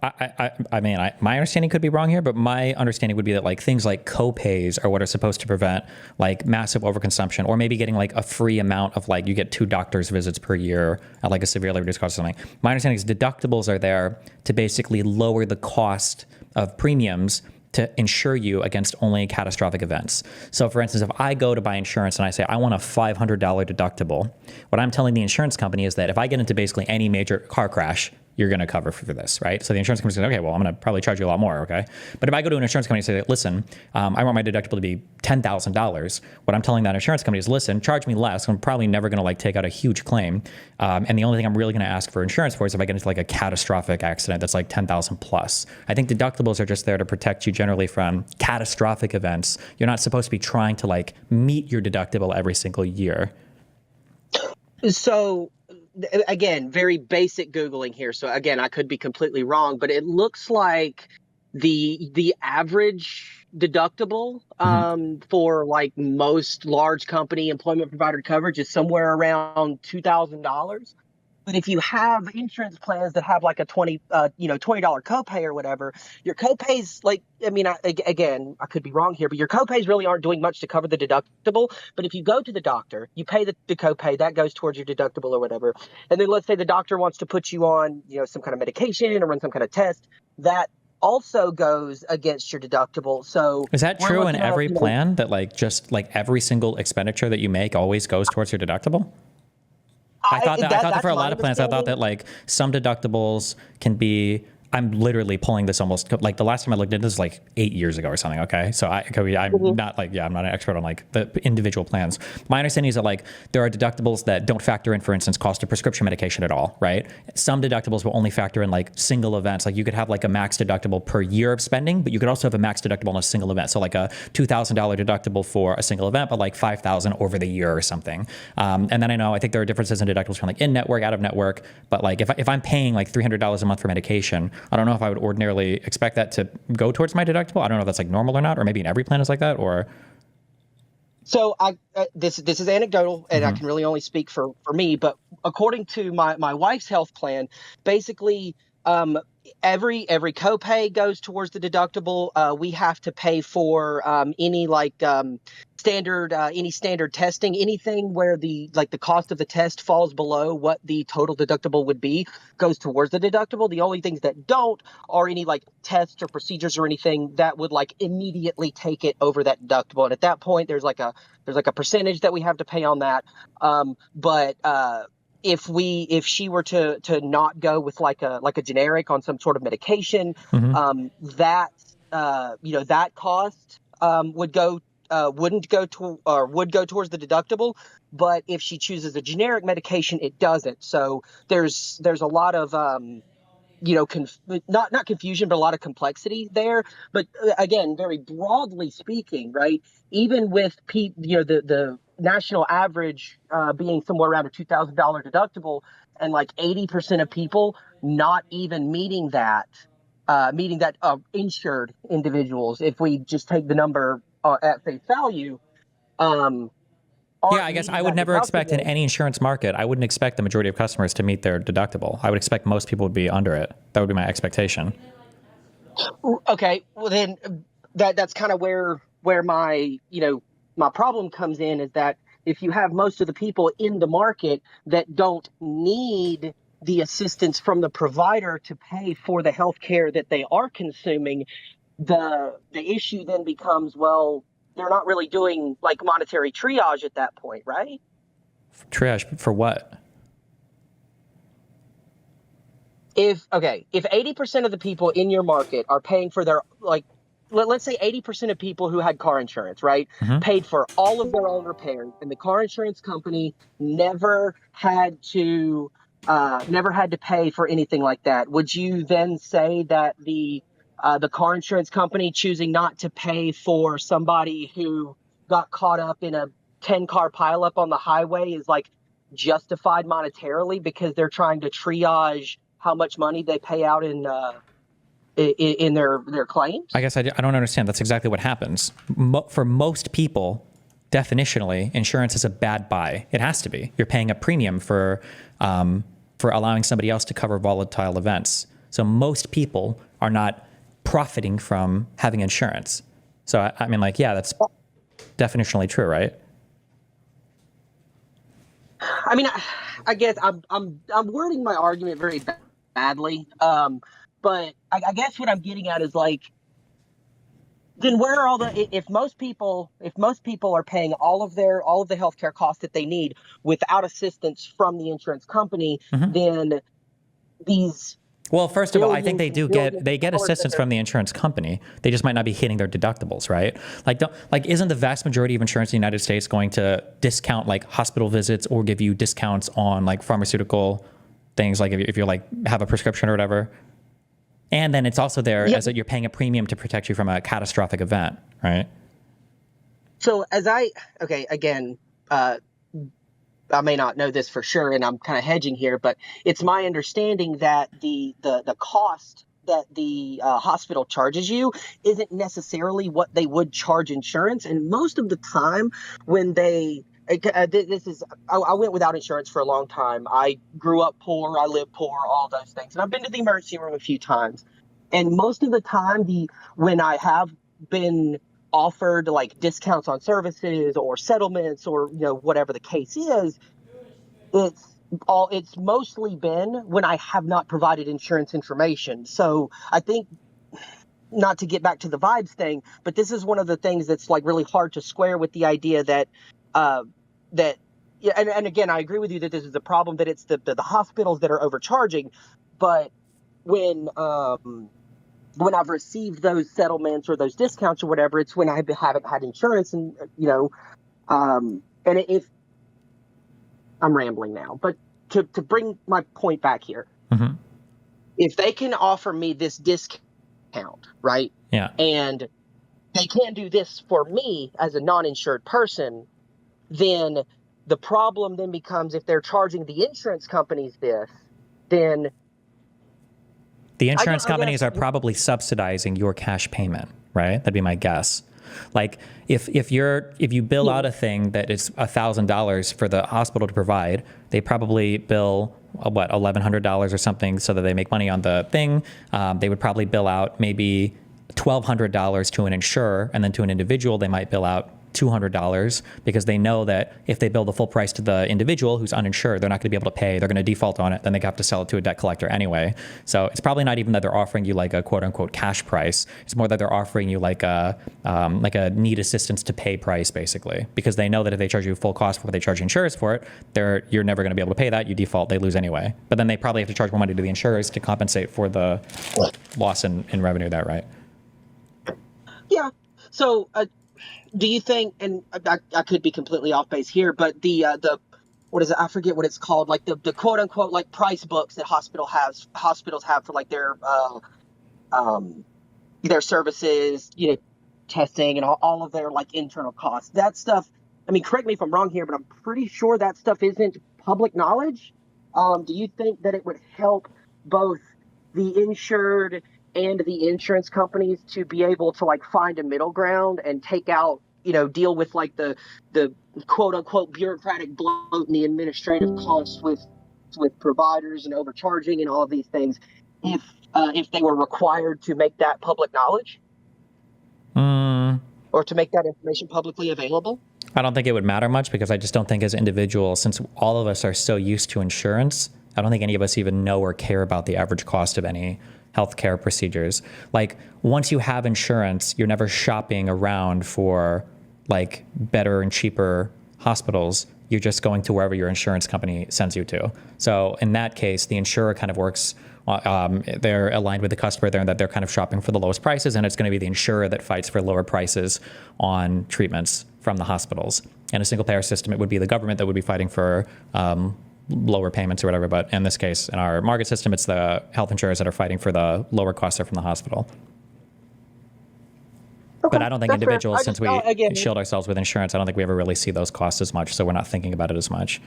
I mean, my understanding could be wrong here, but my understanding would be that like things like co-pays are what are supposed to prevent like massive overconsumption, or maybe getting like a free amount of like, you get 2 doctor's visits per year at like a severely reduced cost or something. My understanding is deductibles are there to basically lower the cost of premiums to insure you against only catastrophic events. So for instance, if I go to buy insurance and I say, I want a $500 deductible, what I'm telling the insurance company is that if I get into basically any major car crash, you're going to cover for this, right? So the insurance company's going, okay, well, I'm going to probably charge you a lot more, okay? But if I go to an insurance company and say, listen, I want my deductible to be $10,000, what I'm telling that insurance company is, listen, charge me less. I'm probably never going to like take out a huge claim. And the only thing I'm really going to ask for insurance for is if I get into like a catastrophic accident that's like 10,000 plus. I think deductibles are just there to protect you generally from catastrophic events. You're not supposed to be trying to like meet your deductible every single year. So again, very basic Googling here. So again, I could be completely wrong, but it looks like the average deductible for like most large company employment provider coverage is somewhere around $2,000. But if you have insurance plans that have like a $20 copay or whatever, your copays, like, I mean, again, I could be wrong here, but your copays really aren't doing much to cover the deductible. But if you go to the doctor, you pay the copay, that goes towards your deductible or whatever. And then let's say the doctor wants to put you on, some kind of medication or run some kind of test, that also goes against your deductible. So is that true in every plan, that like just like every single expenditure that you make always goes towards your deductible? I thought that for a lot of plans, I thought that like some deductibles can be, I'm literally pulling this almost like the last time I looked at this was like 8 years ago or something. Okay. So I'm not like, I'm not an expert on like the individual plans. My understanding is that like there are deductibles that don't factor in, for instance, cost of prescription medication at all, right? Some deductibles will only factor in like single events. Like you could have like a max deductible per year of spending, but you could also have a max deductible on a single event. So like a $2,000 deductible for a single event, but like $5,000 over the year or something. And then I think there are differences in deductibles from like in network, out of network. But like if I'm paying like $300 a month for medication, I don't know if I would ordinarily expect that to go towards my deductible. I don't know if that's like normal or not, or maybe in every plan is like that, or. So this is anecdotal, and I can really only speak for me. But according to my wife's health plan, basically every copay goes towards the deductible. We have to pay for any like standard testing, anything where the cost of the test falls below what the total deductible would be goes towards the deductible. The only things that don't are any like tests or procedures or anything that would like immediately take it over that deductible. And at that point, there's like a percentage that we have to pay on that. But if she were to not go with like a generic on some sort of medication, that cost wouldn't go to, or would go towards the deductible. But if she chooses a generic medication, it doesn't. So there's a lot of not confusion, but a lot of complexity there. But again, very broadly speaking, right? Even with the national average being somewhere around a $2,000 deductible, and like 80% of people not even meeting that insured individuals, if we just take the number at face value, aren't Yeah, I guess meeting I would that never expect in deductible. any insurance market, I wouldn't expect the majority of customers to meet their deductible. I would expect most people would be under it. That would be my expectation. Okay, well then that's kind of where my my problem comes in, is that if you have most of the people in the market that don't need the assistance from the provider to pay for the health care that they are consuming, the issue then becomes, well, they're not really doing like monetary triage at that point, right? Triage for what? If 80% of the people in your market are paying for their, like, let's say 80% of people who had car insurance, right, paid for all of their own repairs, and the car insurance company never had to pay for anything like that, would you then say that the car insurance company choosing not to pay for somebody who got caught up in a 10-car pileup on the highway is like justified monetarily because they're trying to triage how much money they pay out in their claims? I guess I don't understand. That's exactly what happens. For most people, definitionally, insurance is a bad buy. It has to be. You're paying a premium for allowing somebody else to cover volatile events. So most people are not profiting from having insurance. So I mean, like, yeah, that's definitionally true, right? I mean, I guess I'm wording my argument very badly, but I guess what I'm getting at is, like, then where are all the, if most people are paying all of the healthcare costs that they need without assistance from the insurance company, then these Well, first of all, I think they billions get of dollars assistance from the insurance company. They just might not be hitting their deductibles, right? Like isn't the vast majority of insurance in the United States going to discount like hospital visits or give you discounts on like pharmaceutical things, like if you like have a prescription or whatever? And then it's also there as that you're paying a premium to protect you from a catastrophic event, right? So again, I may not know this for sure, and I'm kind of hedging here, but it's my understanding that the cost that the hospital charges you isn't necessarily what they would charge insurance. And most of the time when they I went without insurance for a long time. I grew up poor, I lived poor, all those things. And I've been to the emergency room a few times. And most of the time, when I have been offered like discounts on services or settlements or whatever the case is, it's mostly been when I have not provided insurance information. So I think, not to get back to the vibes thing, but this is one of the things that's like really hard to square with the idea that yeah, and again, I agree with you that this is a problem, that it's the hospitals that are overcharging. But when I've received those settlements or those discounts or whatever, it's when I haven't had insurance, and and if I'm rambling now, but to bring my point back here, if they can offer me this discount, right? Yeah. And they can't do this for me as a non-insured person, then the problem then becomes, if they're charging the insurance companies this, then the insurance companies are probably subsidizing your cash payment, right? That'd be my guess. Like if you bill out a thing that is $1,000 for the hospital to provide, they probably bill $1,100 or something so that they make money on the thing. They would probably bill out maybe $1,200 to an insurer, and then to an individual they might bill out $200 because they know that if they bill the full price to the individual who's uninsured, they're not going to be able to pay. They're going to default on it. Then they have to sell it to a debt collector anyway. So it's probably not even that they're offering you like a quote unquote cash price. It's more that they're offering you like a need assistance to pay price, basically, because they know that if they charge you full cost for what they charge insurers for it, you're never going to be able to pay that. You default, they lose anyway. But then they probably have to charge more money to the insurers to compensate for the loss in revenue there, right? Yeah. So do you think, and I could be completely off base here, but the what is it? I forget what it's called. Like the quote unquote like price books that hospitals have for like their services, testing and all of their like internal costs. That stuff. I mean, correct me if I'm wrong here, but I'm pretty sure that stuff isn't public knowledge. Do you think that it would help both the insured and the insurance companies to be able to like find a middle ground and take out deal with like the quote unquote bureaucratic bloat and the administrative costs with providers and overcharging and all of these things if they were required to make that public knowledge or to make that information publicly available? I don't think it would matter much because I just don't think as individuals, since all of us are so used to insurance, I don't think any of us even know or care about the average cost of any healthcare procedures. Like once you have insurance, you're never shopping around for like better and cheaper hospitals. You're just going to wherever your insurance company sends you to. So in that case, the insurer kind of works, they're aligned with the customer there, and that they're kind of shopping for the lowest prices, and it's going to be the insurer that fights for lower prices on treatments from the hospitals. In a single payer system, it would be the government that would be fighting for lower payments or whatever. But in this case, in our market system, it's the health insurers that are fighting for the lower costs from the hospital. Okay, but I don't think that's individuals, fair. since we shield ourselves with insurance, I don't think we ever really see those costs as much, so we're not thinking about it as much.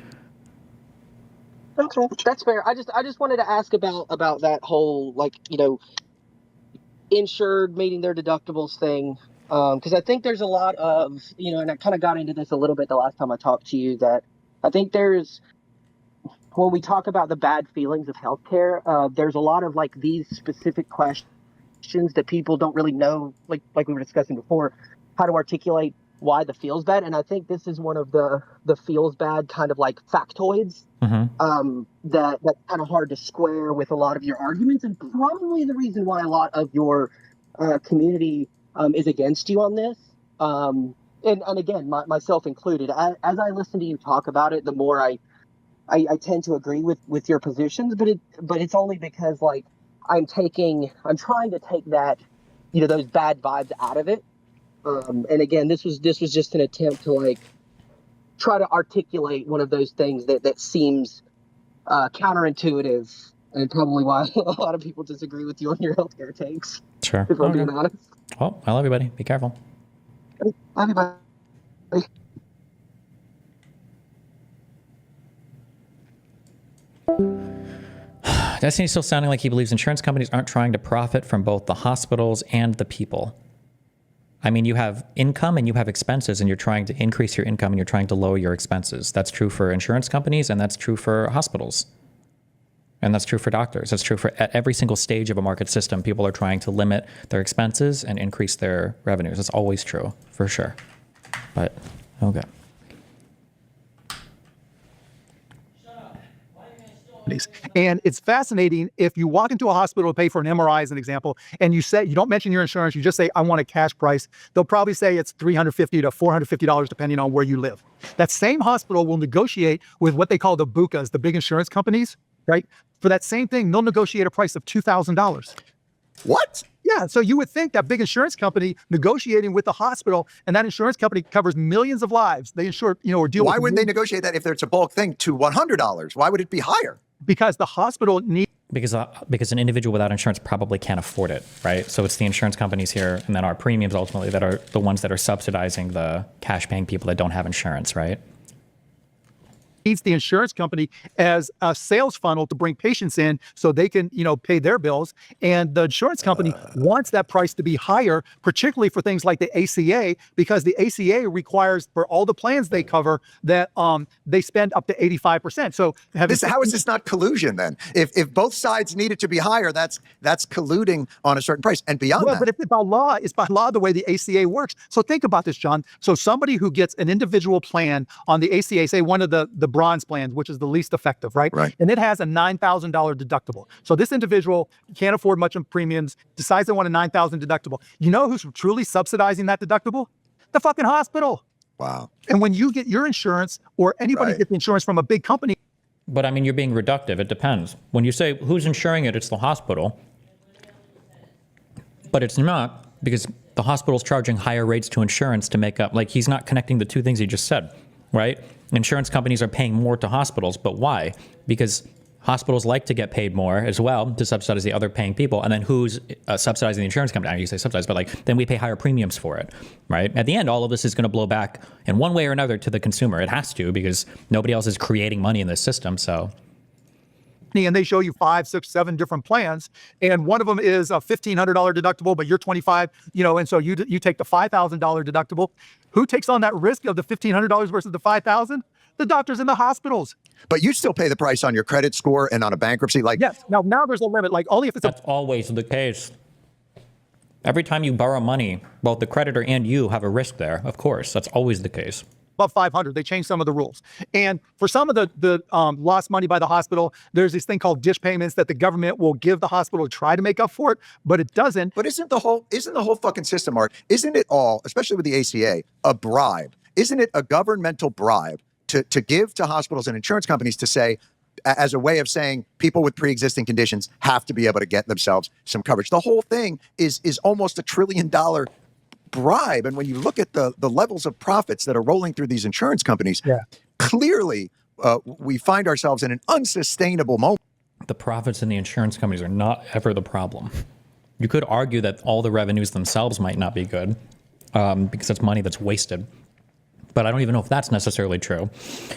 Okay, that's fair. I just wanted to ask about that whole insured meeting their deductibles thing, because I think there's a lot of and I kind of got into this a little bit the last time I talked to you, that I think there's, when we talk about the bad feelings of healthcare, there's a lot of these specific questions that people don't really know, like we were discussing before, how to articulate why the feels bad. And I think this is one of the feels bad kind of factoids that's kind of hard to square with a lot of your arguments, and probably the reason why a lot of your community is against you on this. And again, myself included, as I listen to you talk about it, the more I tend to agree with your positions, but it's only because I'm trying to take that, those bad vibes out of it. And again, this was just an attempt to try to articulate one of those things that seems counterintuitive, and probably why a lot of people disagree with you on your healthcare takes. Sure. If I'm being honest. Well, I love you, buddy. Be careful. Love you, buddy. Destiny's still sounding like he believes insurance companies aren't trying to profit from both the hospitals and the people. I mean, you have income and you have expenses, and you're trying to increase your income and you're trying to lower your expenses. That's true for insurance companies, and that's true for hospitals. And that's true for doctors. That's true for at every single stage of a market system. People are trying to limit their expenses and increase their revenues. It's always true, for sure. But, okay. And it's fascinating, if you walk into a hospital to pay for an MRI as an example, and you don't mention your insurance, you just say, I want a cash price, they'll probably say it's $350 to $450 depending on where you live. That same hospital will negotiate with what they call the BUCAs, the big insurance companies, right? For that same thing, they'll negotiate a price of $2,000. What? Yeah, so you would think that big insurance company negotiating with the hospital, and that insurance company covers millions of lives. They insure, or deal with. Why wouldn't they negotiate that if it's a bulk thing to $100? Why would it be higher? Because the hospital needs. Because an individual without insurance probably can't afford it, right? So it's the insurance companies here, and then our premiums ultimately that are the ones that are subsidizing the cash-paying people that don't have insurance, right? Needs the insurance company as a sales funnel to bring patients in so they can, pay their bills. And the insurance company wants that price to be higher, particularly for things like the ACA, because the ACA requires for all the plans they cover that they spend up to 85%. So how is this not collusion then? If both sides need it to be higher, that's colluding on a certain price and beyond that. But if it's by law the way the ACA works. So think about this, John. So somebody who gets an individual plan on the ACA, say one of the bronze plans, which is the least effective, right? Right. And it has a $9,000 deductible. So this individual can't afford much of premiums, decides they want a $9,000 deductible. You know who's truly subsidizing that deductible? The fucking hospital. Wow. And when you get your insurance, or anybody gets insurance from a big company. But I mean, you're being reductive. It depends. When you say who's insuring it, it's the hospital. But it's not, because the hospital's charging higher rates to insurance to make up. He's not connecting the two things he just said, right? Insurance companies are paying more to hospitals, but why? Because hospitals like to get paid more as well to subsidize the other paying people. And then who's subsidizing the insurance company? I know you say subsidize, but then we pay higher premiums for it, right? At the end, all of this is going to blow back in one way or another to the consumer. It has to, because nobody else is creating money in this system. So and they show you 5, 6, 7 different plans, and one of them is a $1,500 deductible, but you're 25, and so you take the $5,000 deductible. Who takes on that risk of the $1,500 versus the $5,000? The doctors in the hospitals. But you still pay the price on your credit score and on a bankruptcy. Like, yes. Now there's a limit. Like only if it's That's always the case. Every time you borrow money, both the creditor and you have a risk there. Of course, that's always the case. above 500, they changed some of the rules. And for some of the lost money by the hospital, there's this thing called dish payments that the government will give the hospital to try to make up for it, but it doesn't. But isn't the whole fucking system, Mark, isn't it all, especially with the ACA, a bribe? Isn't it a governmental bribe to give to hospitals and insurance companies to say, as a way of saying people with pre-existing conditions have to be able to get themselves some coverage? The whole thing is almost $1 trillion bribe. And when you look at the levels of profits that are rolling through these insurance companies, clearly we find ourselves in an unsustainable moment. The profits in the insurance companies are not ever the problem. You could argue that all the revenues themselves might not be good because it's money that's wasted. But I don't even know if that's necessarily true,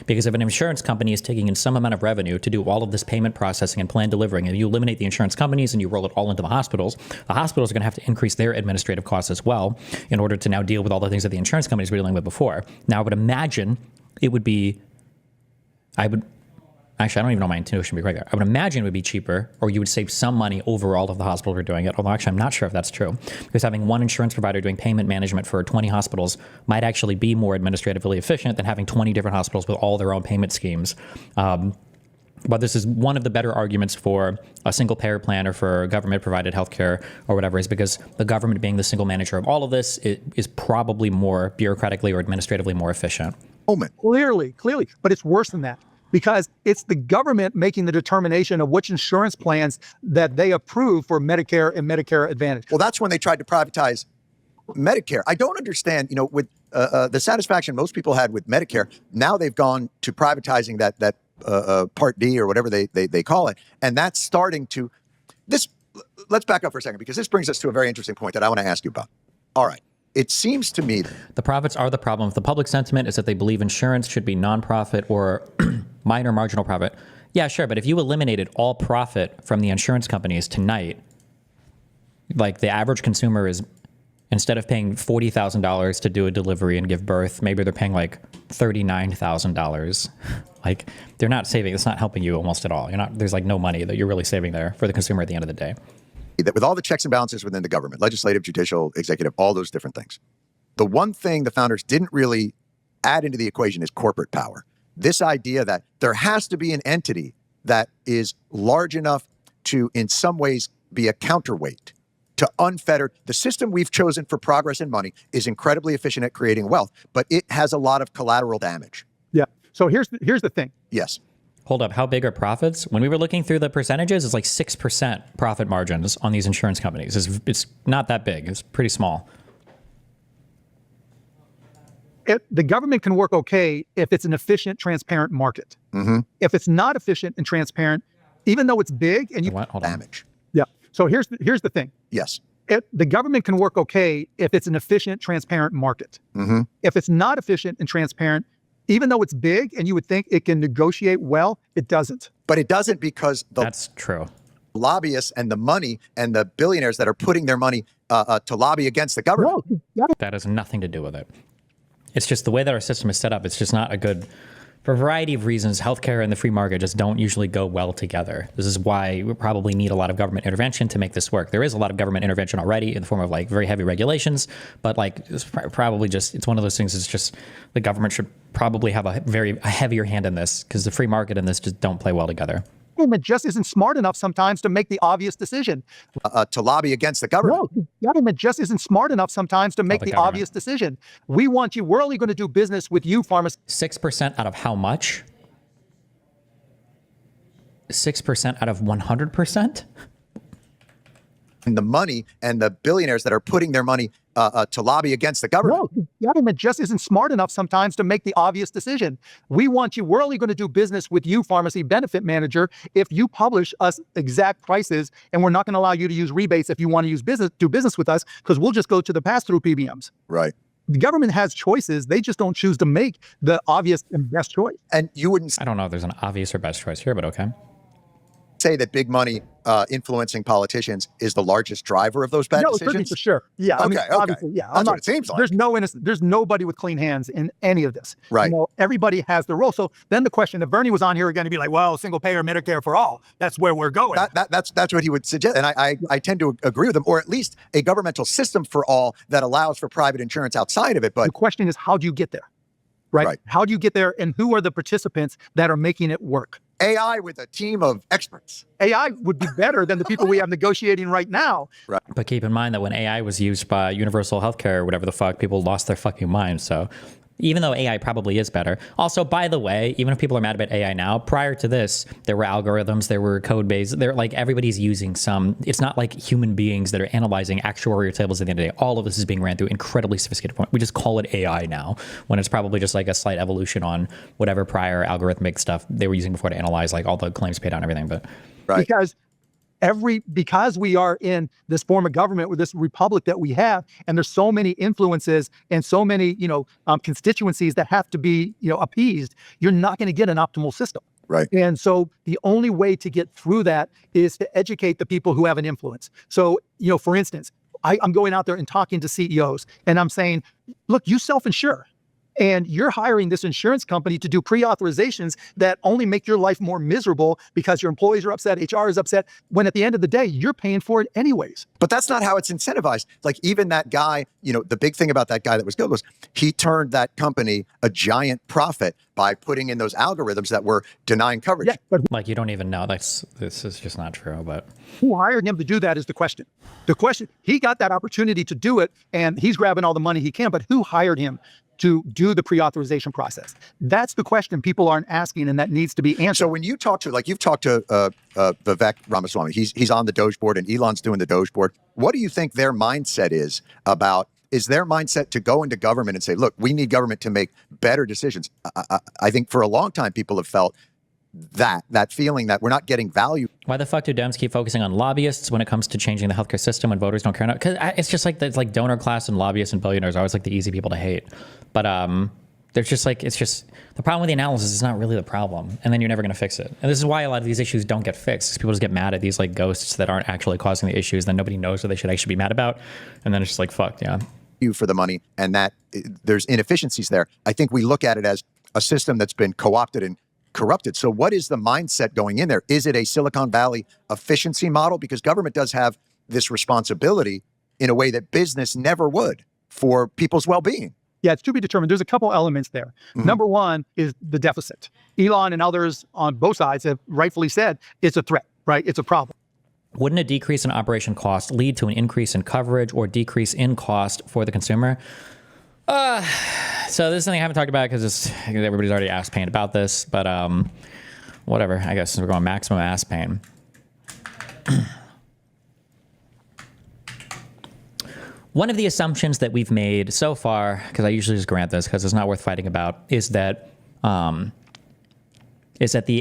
because if an insurance company is taking in some amount of revenue to do all of this payment processing and plan delivering, and you eliminate the insurance companies and you roll it all into the hospitals are going to have to increase their administrative costs as well in order to now deal with all the things that the insurance companies were dealing with before. Now, I would imagine it would be, actually, I don't even know my intuition would be right there. I would imagine it would be cheaper, or you would save some money overall if the hospitals were doing it. Although actually, I'm not sure if that's true, because having one insurance provider doing payment management for 20 hospitals might actually be more administratively efficient than having 20 different hospitals with all their own payment schemes. But this is one of the better arguments for a single payer plan or for government provided healthcare or whatever, is because the government being the single manager of all of this is probably more bureaucratically or administratively more efficient. Clearly, but it's worse than that, because it's the government making the determination of which insurance plans that they approve for Medicare and Medicare Advantage. Well, that's when they tried to privatize Medicare. I don't understand, with the satisfaction most people had with Medicare. Now they've gone to privatizing that Part D or whatever they call it. And that's starting to let's back up for a second, because this brings us to a very interesting point that I want to ask you about. All right. It seems to me the profits are the problem. If the public sentiment is that they believe insurance should be nonprofit or minor marginal profit, yeah, sure. But if you eliminated all profit from the insurance companies tonight, like the average consumer is, instead of paying $40,000 to do a delivery and give birth, maybe they're paying like $39,000. Like, they're not saving. It's not helping you almost at all. There's like no money that you're really saving there for the consumer at the end of the day. that with all the checks and balances within the government, legislative, judicial, executive, all those different things, the one thing the founders didn't really add into the equation is corporate power. This idea that there has to be an entity that is large enough to, in some ways, be a counterweight to unfettered. The system we've chosen for progress and money is incredibly efficient at creating wealth, but it has a lot of collateral damage. Yeah. So here's the thing. Yes. Hold up, how big are profits? When we were looking through the percentages, it's like 6% profit margins on these insurance companies. It's not that big. It's pretty small. The government can work okay if it's an efficient, transparent market. Mm-hmm. If it's not efficient and transparent, even though it's big and you Hold on. Damage. Yeah. So here's the thing. Yes. The government can work okay if it's an efficient, transparent market. Mm-hmm. If it's not efficient and transparent, even though it's big and you would think it can negotiate well, it doesn't. But it doesn't, because That's true. lobbyists and the money and the billionaires that are putting their money to lobby against the government. No, That has nothing to do with it. It's just the way that our system is set up. It's just not a good, for a variety of reasons, healthcare and the free market just don't usually go well together. This is why we probably need a lot of government intervention to make this work. There is a lot of government intervention already in the form of like very heavy regulations, but like it's probably just, it's one of those things. It's just the government should probably have a heavier hand in this, because the free market and this just don't play well together. government just isn't smart enough sometimes to make the obvious decision. To lobby against the government. No, government just isn't smart enough sometimes to make the government. obvious decision. We're only going to do business with you, pharmacists. 6% out of how much? 6% out of 100%? And the money and the billionaires that are putting their money to lobby against the government. No, government just isn't smart enough sometimes to make the obvious decision. We're only going to do business with you, pharmacy benefit manager, if you publish us exact prices, and we're not going to allow you to use rebates if you want to do business with us, because we'll just go to the pass-through PBMs. Right. The government has choices. They just don't choose to make the obvious and best choice. And you wouldn't I don't know if there's an obvious or best choice here, but okay. say that big money influencing politicians is the largest driver of those bad No, certainly decisions? for sure. Yeah. I mean, Okay, obviously, yeah. That's what it seems like. There's no innocent. There's nobody with clean hands in any of this. Right. You know, everybody has their role. So then the question, if Bernie was on here, we're going to be like, well, single payer Medicare for all. That's where we're going. That's what he would suggest. And I tend to agree with him, or at least a governmental system for all that allows for private insurance outside of it. But the question is, how do you get there? Right? How do you get there, and who are the participants that are making it work? AI with a team of experts. AI would be better than the people we have negotiating right now. Right. But keep in mind that when AI was used by universal healthcare or whatever the fuck, people lost their fucking minds. So even though AI probably is better. Also, by the way, even if people are mad about AI now, prior to this, there were algorithms, there were code base, they're like everybody's using some. It's not like human beings that are analyzing actuarial tables at the end of the day. All of this is being ran through incredibly sophisticated point. We just call it AI now, when it's probably just like a slight evolution on whatever prior algorithmic stuff they were using before to analyze like all the claims paid out and everything. But because we are in this form of government with this republic that we have, and there's so many influences and so many, constituencies that have to be, appeased, you're not going to get an optimal system. Right. And so the only way to get through that is to educate the people who have an influence. So, for instance, I'm going out there and talking to CEOs, and I'm saying, look, you self-insure. And you're hiring this insurance company to do pre-authorizations that only make your life more miserable because your employees are upset, HR is upset, when at the end of the day, you're paying for it anyways. But that's not how it's incentivized. Like even that guy, the big thing about that guy that was killed was he turned that company a giant profit by putting in those algorithms that were denying coverage. Yeah, but like you don't even know. This is just not true. But who hired him to do that is the question. The question, he got that opportunity to do it, and he's grabbing all the money he can, but who hired him to do the pre-authorization process? That's the question people aren't asking, and that needs to be answered. So when you talk to, you've talked to Vivek Ramaswamy, he's on the Doge board and Elon's doing the Doge board. What do you think their mindset is their mindset to go into government and say, look, we need government to make better decisions? I think for a long time, people have felt that feeling that we're not getting value. Why the fuck do Dems keep focusing on lobbyists when it comes to changing the healthcare system when voters don't care enough? Because it's just like it's donor class and lobbyists and billionaires are always like the easy people to hate. But there's just it's just the problem with the analysis is not really the problem, and then you're never going to fix it. And this is why a lot of these issues don't get fixed. People just get mad at these ghosts that aren't actually causing the issues. Then nobody knows what they should actually be mad about, and then it's just fuck, yeah. You for the money, and that there's inefficiencies there. I think we look at it as a system that's been co-opted and corrupted. So what is the mindset going in there? Is it a Silicon Valley efficiency model? Because government does have this responsibility in a way that business never would for people's well-being. Yeah, it's to be determined. There's a couple elements there. Mm-hmm. Number one is the deficit. Elon and others on both sides have rightfully said it's a threat, right? It's a problem. Wouldn't a decrease in operation cost lead to an increase in coverage or decrease in cost for the consumer? So this is something I haven't talked about because everybody's already ass pain about this, but whatever. I guess we're going maximum ass pain. One of the assumptions that we've made so far, because I usually just grant this because it's not worth fighting about, is that the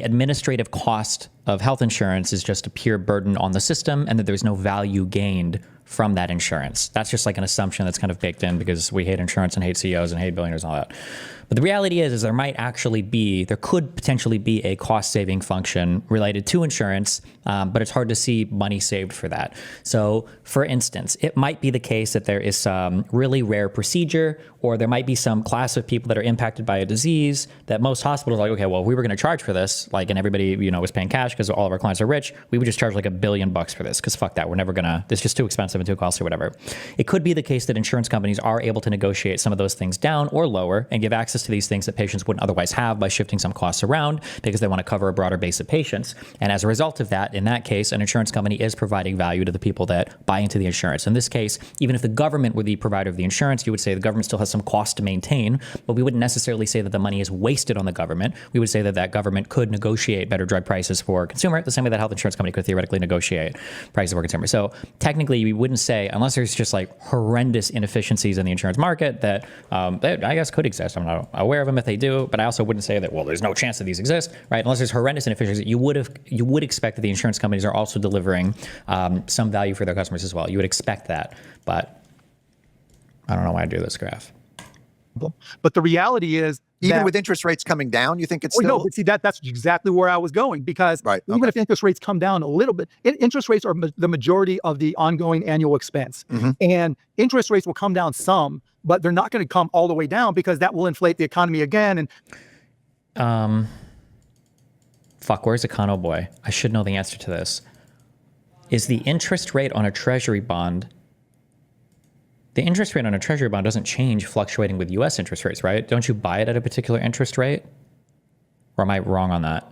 administrative cost of health insurance is just a pure burden on the system and that there's no value gained from that insurance. That's just an assumption that's kind of baked in because we hate insurance and hate CEOs and hate billionaires and all that. But the reality is there could potentially be a cost-saving function related to insurance, but it's hard to see money saved for that. So, for instance, it might be the case that there is some really rare procedure, or there might be some class of people that are impacted by a disease that most hospitals are like, okay, well, if we were going to charge for this, and everybody, was paying cash because all of our clients are rich, we would just charge $1 billion for this because fuck that, we're never gonna, it's just too expensive and too costly or whatever. It could be the case that insurance companies are able to negotiate some of those things down or lower and give access to these things that patients wouldn't otherwise have by shifting some costs around because they want to cover a broader base of patients. And as a result of that, in that case, an insurance company is providing value to the people that buy into the insurance. In this case, even if the government were the provider of the insurance, you would say the government still has some cost to maintain, but we wouldn't necessarily say that the money is wasted on the government. We would say that that government could negotiate better drug prices for consumer, the same way that health insurance company could theoretically negotiate prices for consumer. So technically, we wouldn't say, unless there's just horrendous inefficiencies in the insurance market that I guess could exist. I'm not aware of them if they do, but I also wouldn't say that, well, there's no chance that these exist, right? Unless there's horrendous inefficiencies, you would expect that the insurance companies are also delivering some value for their customers as well. You would expect that, but I don't know why I do this graph. But the reality is Even that- with interest rates coming down, you think it's Oh, still no, but see that's exactly where I was going, because Right, even okay. if interest rates come down a little bit, interest rates are the majority of the ongoing annual expense, and interest rates will come down some, but they're not going to come all the way down because that will inflate the economy again. And Fuck, where's Econo Boy? I should know the answer to this. Is the interest rate on a treasury bond... The interest rate on a treasury bond doesn't change fluctuating with U.S. interest rates, right? Don't you buy it at a particular interest rate? Or am I wrong on that?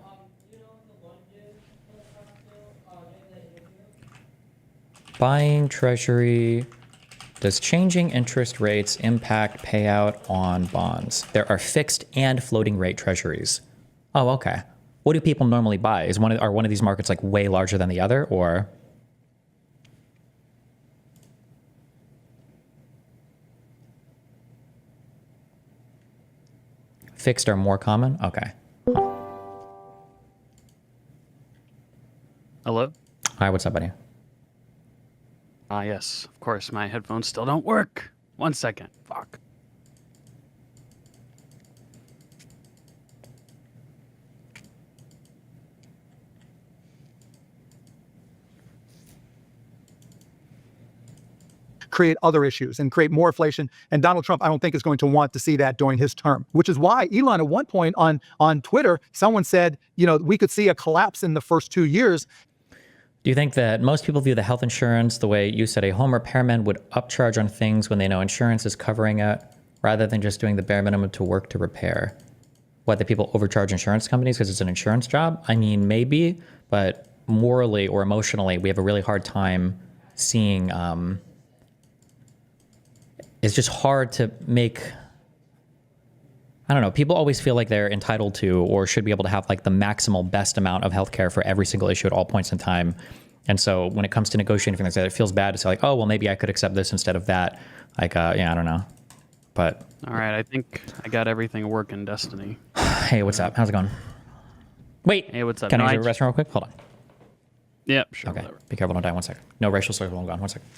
Buying treasury. Does changing interest rates impact payout on bonds? There are fixed and floating rate treasuries. Oh, okay. What do people normally buy? Are one of these markets like way larger than the other, or? Fixed are more common? Okay. Hello? Hi, what's up, buddy? Ah, yes. Of course, my headphones still don't work. 1 second. Fuck. create other issues and create more inflation. And Donald Trump, I don't think, is going to want to see that during his term, which is why Elon, at one point on Twitter, someone said, we could see a collapse in the first 2 years. Do you think that most people view the health insurance the way you said a home repairman would upcharge on things when they know insurance is covering it, rather than just doing the bare minimum to work to repair? What, that people overcharge insurance companies because it's an insurance job? I mean, maybe, but morally or emotionally, we have a really hard time seeing... it's just hard to make... I don't know. People always feel like they're entitled to or should be able to have like the maximal best amount of healthcare for every single issue at all points in time. And so when it comes to negotiating things like that, it feels bad to say like, oh, well, maybe I could accept this instead of that. Like, yeah, I don't know. But All right, I think I got everything working, Destiny. hey, what's up? How's it going? Wait. Hey, what's up? Can No, I I use a restroom real quick? Hold on. Yep, sure, Okay. whatever. Be careful, don't die. 1 second. No racial slurs while I'm gone. 1 second.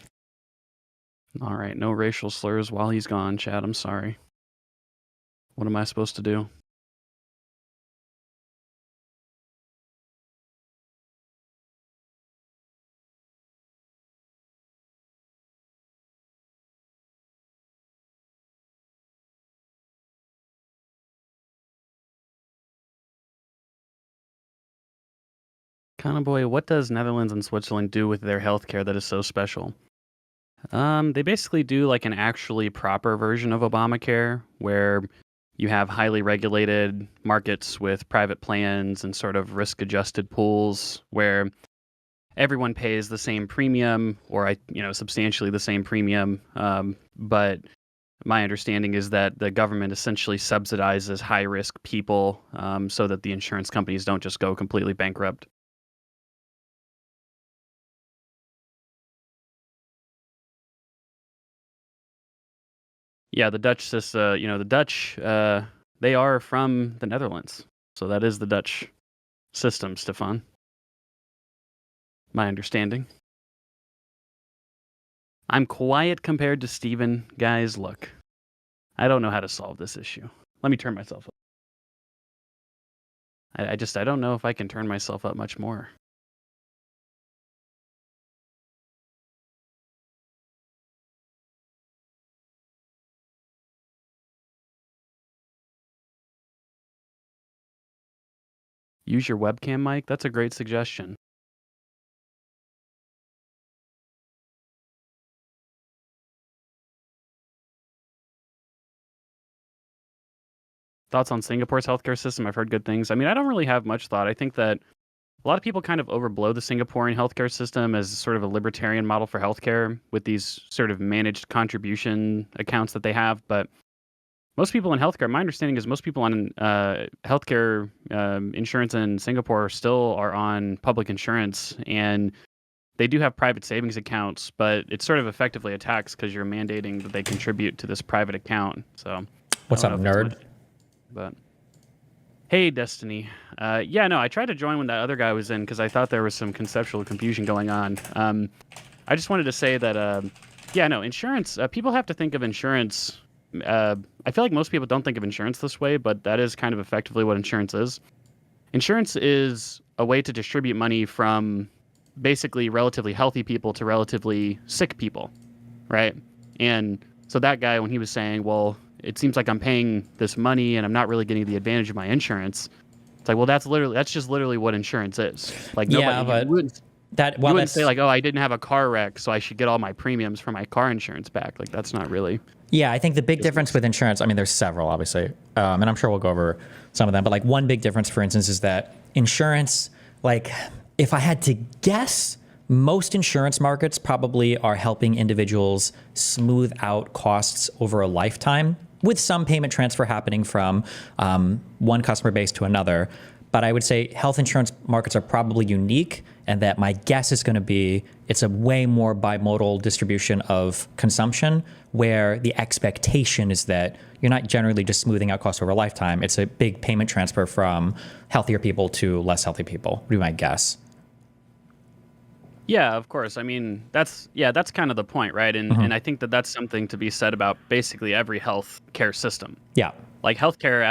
All right, no racial slurs while he's gone, Chad. I'm sorry. What am I supposed to do? Kind of boy, what does Netherlands and Switzerland do with their healthcare that is so special? They basically do like an actually proper version of Obamacare, where you have highly regulated markets with private plans and sort of risk-adjusted pools where everyone pays the same premium, or substantially the same premium. But my understanding is that the government essentially subsidizes high-risk people, so that the insurance companies don't just go completely bankrupt. Yeah, the Dutch the Dutch, they are from the Netherlands. So that is the Dutch system, Stefan. My understanding. I'm quiet compared to Steven. Guys, look. I don't know how to solve this issue. Let me turn myself up. I don't know if I can turn myself up much more. Use your webcam mic? That's a great suggestion. Thoughts on Singapore's healthcare system? I've heard good things. I mean, I don't really have much thought. I think that a lot of people kind of overblow the Singaporean healthcare system as sort of a libertarian model for healthcare with these sort of managed contribution accounts that they have. But most people in healthcare, my understanding is most people on healthcare insurance in Singapore still are on public insurance, and they do have private savings accounts, but it's sort of effectively a tax because you're mandating that they contribute to this private account. So, What's up, nerd? But hey, Destiny. Yeah, no, I tried to join when that other guy was in because I thought there was some conceptual confusion going on. I just wanted to say that, yeah, no, insurance. People have to think of insurance I feel like most people don't think of insurance this way, but that is kind of effectively what insurance is. Insurance is a way to distribute money from basically relatively healthy people to relatively sick people, right? And so that guy, when he was saying, well, it seems like I'm paying this money and I'm not really getting the advantage of my insurance, it's like, well, that's just literally what insurance is. Like, Yeah, nobody, but you wouldn't that's say like, oh, I didn't have a car wreck, so I should get all my premiums for my car insurance back. Like, that's not really. Yeah, I think the big difference with insurance, I mean, there's several, obviously, and I'm sure we'll go over some of them, but like one big difference, for instance, is that insurance, like if I had to guess, most insurance markets probably are helping individuals smooth out costs over a lifetime with some payment transfer happening from one customer base to another. But I would say health insurance markets are probably unique, and that my guess is going to be it's a way more bimodal distribution of consumption, where the expectation is that you're not generally just smoothing out costs over a lifetime. It's a big payment transfer from healthier people to less healthy people, would be my guess. Yeah, of course. I mean, that's kind of the point, right? And I think that that's something to be said about basically every health care system. Yeah. Like healthcare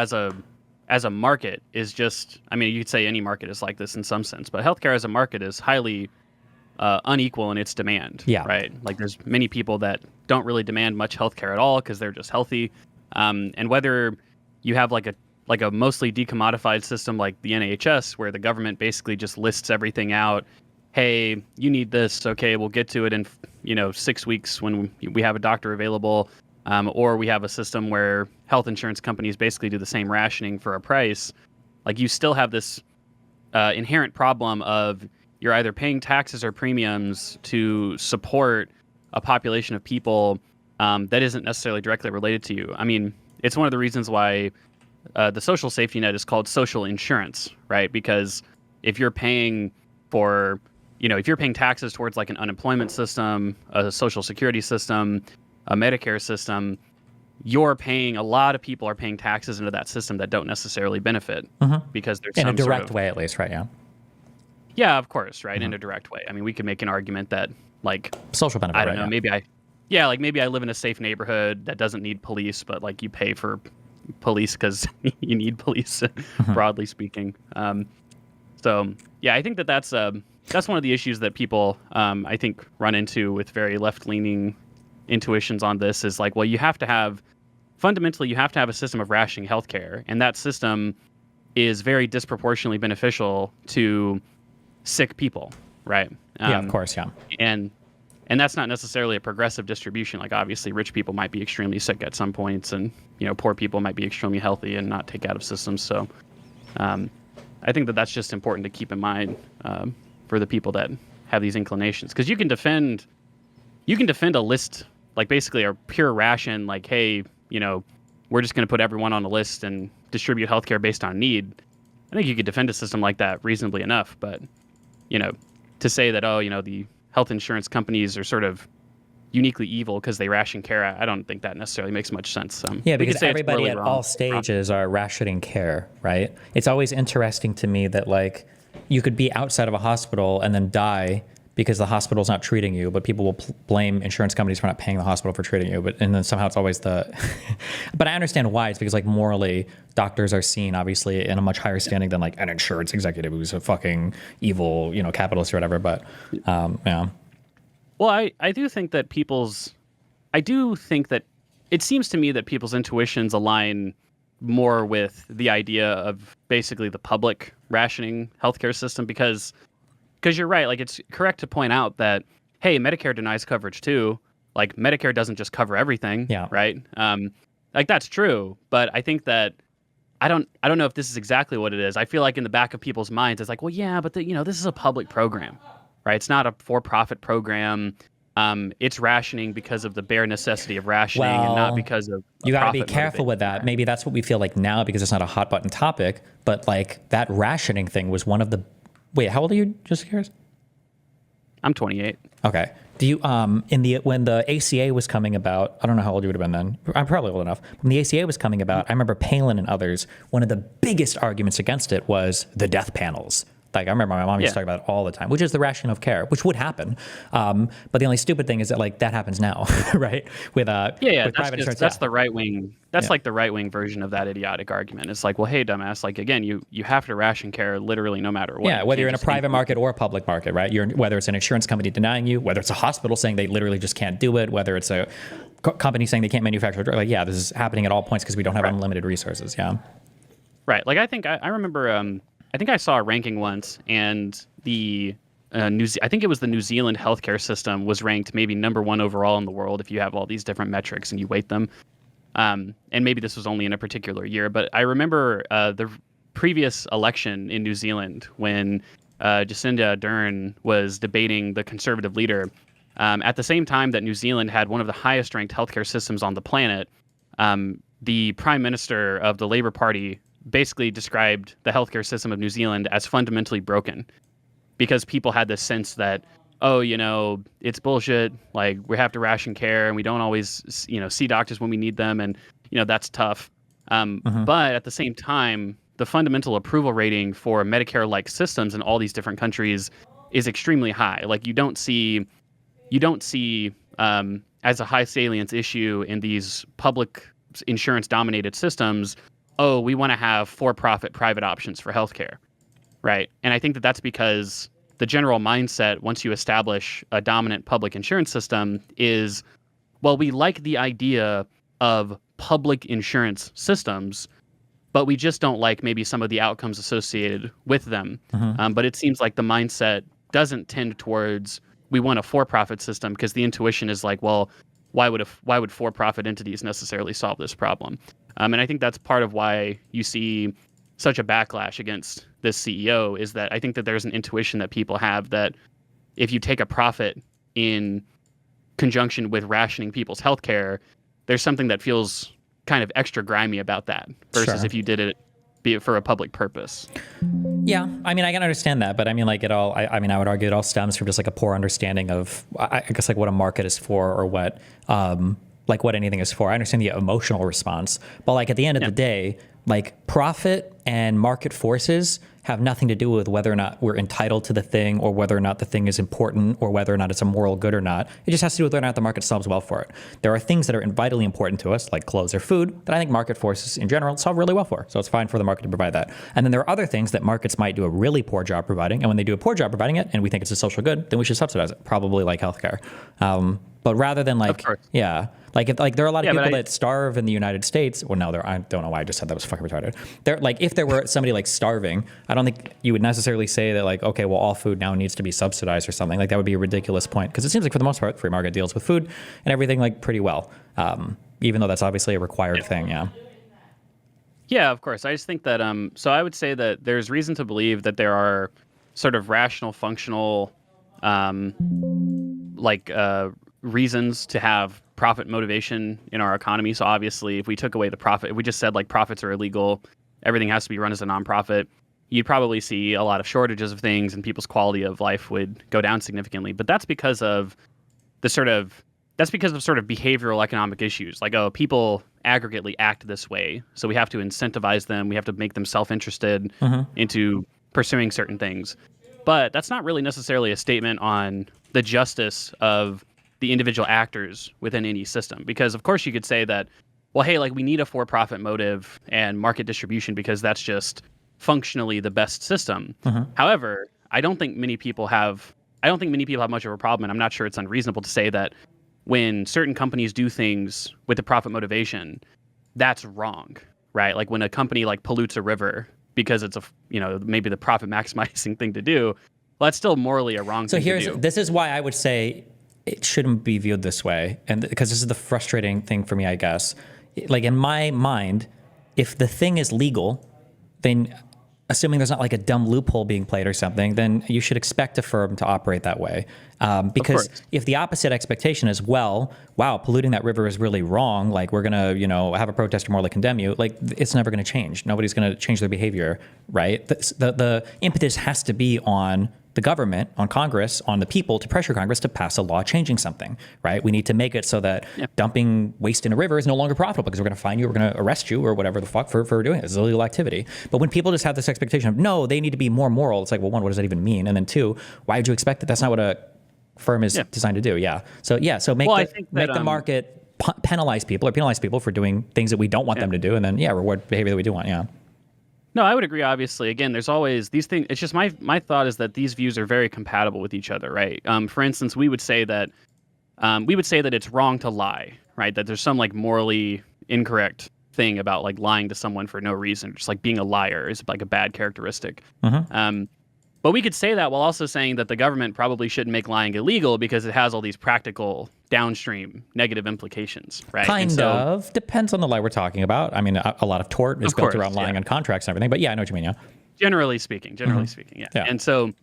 as a market is just, I mean, you could say any market is like this in some sense, but healthcare as a market is highly unequal in its demand. Yeah. Right. Like there's many people that don't really demand much healthcare at all because they're just healthy. And whether you have like a mostly decommodified system like the NHS, where the government basically just lists everything out. Hey, you need this. Okay, we'll get to it in 6 weeks when we have a doctor available. Or we have a system where health insurance companies basically do the same rationing for a price. Like you still have this inherent problem of you're either paying taxes or premiums to support a population of people that isn't necessarily directly related to you. I mean, it's one of the reasons why the social safety net is called social insurance, right? Because if you're paying for, if you're paying taxes towards like an unemployment system, a social security system, a Medicare system, a lot of people are paying taxes into that system that don't necessarily benefit because there's in a some direct way, at least, right? Yeah. Yeah, of course, right? In a direct way. I mean, we could make an argument that like Social benefit, I don't right? know, Yeah. maybe I live in a safe neighborhood that doesn't need police, but like you pay for police because you need police, broadly speaking. So yeah, I think that's one of the issues that people I think run into with very left-leaning intuitions on this is like, well, fundamentally you have to have a system of rationing healthcare, and that system is very disproportionately beneficial to sick people, right? Yeah, of course, yeah. And that's not necessarily a progressive distribution. Like obviously rich people might be extremely sick at some points, and poor people might be extremely healthy and not take out of systems. So I think that that's just important to keep in mind for the people that have these inclinations, because you can defend a list, like basically a pure ration, like, hey, we're just going to put everyone on a list and distribute healthcare based on need. I think you could defend a system like that reasonably enough, but to say that, the health insurance companies are sort of uniquely evil because they ration care, I don't think that necessarily makes much sense. Yeah, because everybody at all stages are rationing care, right? It's always interesting to me that like you could be outside of a hospital and then die because the hospital's not treating you, but people will blame insurance companies for not paying the hospital for treating you. And then somehow it's always but I understand why. It's because like morally, doctors are seen obviously in a much higher standing than like an insurance executive who's a fucking evil, capitalist or whatever. But yeah. Well, I do think that it seems to me that people's intuitions align more with the idea of basically the public rationing healthcare system, because you're right. Like it's correct to point out that, hey, Medicare denies coverage too. Like Medicare doesn't just cover everything. Yeah. Right. Like that's true. But I think that I don't know if this is exactly what it is. I feel like in the back of people's minds, it's like, well, yeah, but this is a public program, right? It's not a for-profit program. It's rationing because of the bare necessity of rationing, and not because of you got to be careful with that. Maybe that's what we feel like now because it's not a hot button topic. But like that rationing thing was one of the. Wait, how old are you? Just curious. I'm 28. Okay. Do you when the ACA was coming about? I don't know how old you would have been then. I'm probably old enough. When the ACA was coming about, I remember Palin and others. One of the biggest arguments against it was the death panels. Like I remember my mom used to talk about it all the time, which is the rationing of care, which would happen. But the only stupid thing is that like that happens now, right? With private insurance. That's the right wing. That's like the right wing version of that idiotic argument. It's like, well, hey, dumbass, like again, you have to ration care literally no matter what. Yeah, whether you're in a private market or a public market, right? Whether it's an insurance company denying you, whether it's a hospital saying they literally just can't do it, whether it's a company saying they can't manufacture a drug. Like, yeah, this is happening at all points because we don't have unlimited resources. Yeah. Right. Like I think I remember. I think I saw a ranking once, and the I think it was the New Zealand healthcare system was ranked maybe number 1 overall in the world if you have all these different metrics and you weight them. And maybe this was only in a particular year, but I remember the previous election in New Zealand when Jacinda Ardern was debating the conservative leader. At the same time that New Zealand had one of the highest ranked healthcare systems on the planet, the prime minister of the Labour Party basically described the healthcare system of New Zealand as fundamentally broken because people had this sense that, oh, it's bullshit. Like we have to ration care and we don't always, see doctors when we need them. And, that's tough. But at the same time, the fundamental approval rating for Medicare-like systems in all these different countries is extremely high. Like you don't see as a high salience issue in these public insurance dominated systems, oh, we want to have for-profit private options for healthcare, right? And I think that that's because the general mindset, once you establish a dominant public insurance system, is, well, we like the idea of public insurance systems, but we just don't like maybe some of the outcomes associated with them. But it seems like the mindset doesn't tend towards we want a for-profit system because the intuition is like, well, why would for-profit entities necessarily solve this problem? And I think that's part of why you see such a backlash against this CEO is that I think that there's an intuition that people have that if you take a profit in conjunction with rationing people's healthcare, there's something that feels kind of extra grimy about that versus if you did it be it for a public purpose. Yeah, I mean, I can understand that, but I mean, like it all. I mean, I would argue it all stems from just like a poor understanding of, I guess, like what a market is for or what, like what anything is for. I understand the emotional response, but like at the end of the day, like profit and market forces have nothing to do with whether or not we're entitled to the thing or whether or not the thing is important or whether or not it's a moral good or not. It just has to do with whether or not the market solves well for it. There are things that are vitally important to us, like clothes or food, that I think market forces in general solve really well for. So it's fine for the market to provide that. And then there are other things that markets might do a really poor job providing. And when they do a poor job providing it and we think it's a social good, then we should subsidize it, probably like healthcare. But rather than like, like if like there are a lot of people that starve in the United States. Well, no, I don't know why I just said that was fucking retarded. There, like if there were somebody like starving, I don't think you would necessarily say that like, okay, well, all food now needs to be subsidized or something. Like that would be a ridiculous point because it seems like for the most part, free market deals with food and everything like pretty well, even though that's obviously a required thing. Yeah. Yeah, of course. I just think that so I would say that there's reason to believe that there are sort of rational, functional, reasons to have profit motivation in our economy. So obviously, if we took away the profit, if we just said like profits are illegal, everything has to be run as a nonprofit, you'd probably see a lot of shortages of things and people's quality of life would go down significantly. But that's because of sort of behavioral economic issues. Like, oh, people aggregately act this way, so we have to incentivize them. We have to make them self-interested into pursuing certain things. But that's not really necessarily a statement on the justice of the individual actors within any system. Because of course you could say that, well, hey, like we need a for-profit motive and market distribution because that's just functionally the best system. However, I don't think many people have much of a problem, and I'm not sure it's unreasonable to say that when certain companies do things with the profit motivation, that's wrong, right? Like when a company like pollutes a river because it's maybe the profit maximizing thing to do, well, that's still morally a wrong thing to do. This is why I would say it shouldn't be viewed this way. And because this is the frustrating thing for me, I guess. Like in my mind, if the thing is legal, then assuming there's not like a dumb loophole being played or something, then you should expect a firm to operate that way. Because if the opposite expectation is, well, wow, polluting that river is really wrong, like we're going to, have a protest or morally condemn you, like it's never going to change. Nobody's going to change their behavior, right? The impetus has to be on the government, on Congress, on the people to pressure Congress to pass a law changing something, right? We need to make it so that dumping waste in a river is no longer profitable because we're going to fine you, we're going to arrest you or whatever the fuck for doing it. It's illegal activity. But when people just have this expectation of, no, they need to be more moral, it's like, well, one, what does that even mean? And then two, why would you expect that? That's not what a firm is designed to do. So make the market penalize people for doing things that we don't want them to do, and then reward behavior that we do want. No, I would agree. Obviously, again, there's always these things. It's just my thought is that these views are very compatible with each other, right? For instance, we would say that it's wrong to lie, right? That there's some like morally incorrect thing about like lying to someone for no reason, just like being a liar is like a bad characteristic. But we could say that while also saying that the government probably shouldn't make lying illegal because it has all these practical downstream negative implications, right? Kind of. Depends on the lie we're talking about. I mean, a lot of tort is built around lying on contracts and everything. But I know what you mean, Generally speaking, yeah. And so,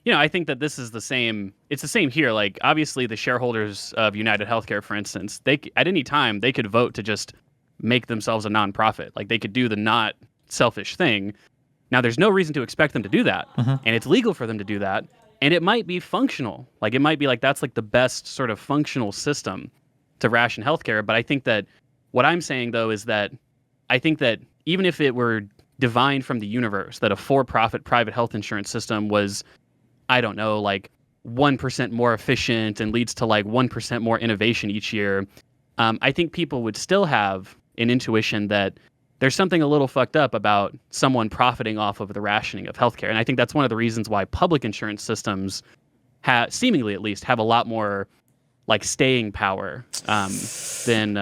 I think that this is the same. It's the same here. Like, obviously, the shareholders of United Healthcare, for instance, they at any time, they could vote to just make themselves a nonprofit. Like, they could do the not selfish thing. Now, there's no reason to expect them to do that, and it's legal for them to do that, and it might be functional. Like, it might be like that's like the best sort of functional system to ration healthcare. But I think that what I'm saying, though, is that I think that even if it were divined from the universe that a for-profit private health insurance system was, I don't know, like 1% more efficient and leads to like 1% more innovation each year, I think people would still have an intuition that there's something a little fucked up about someone profiting off of the rationing of healthcare. And I think that's one of the reasons why public insurance systems seemingly at least have a lot more like staying power than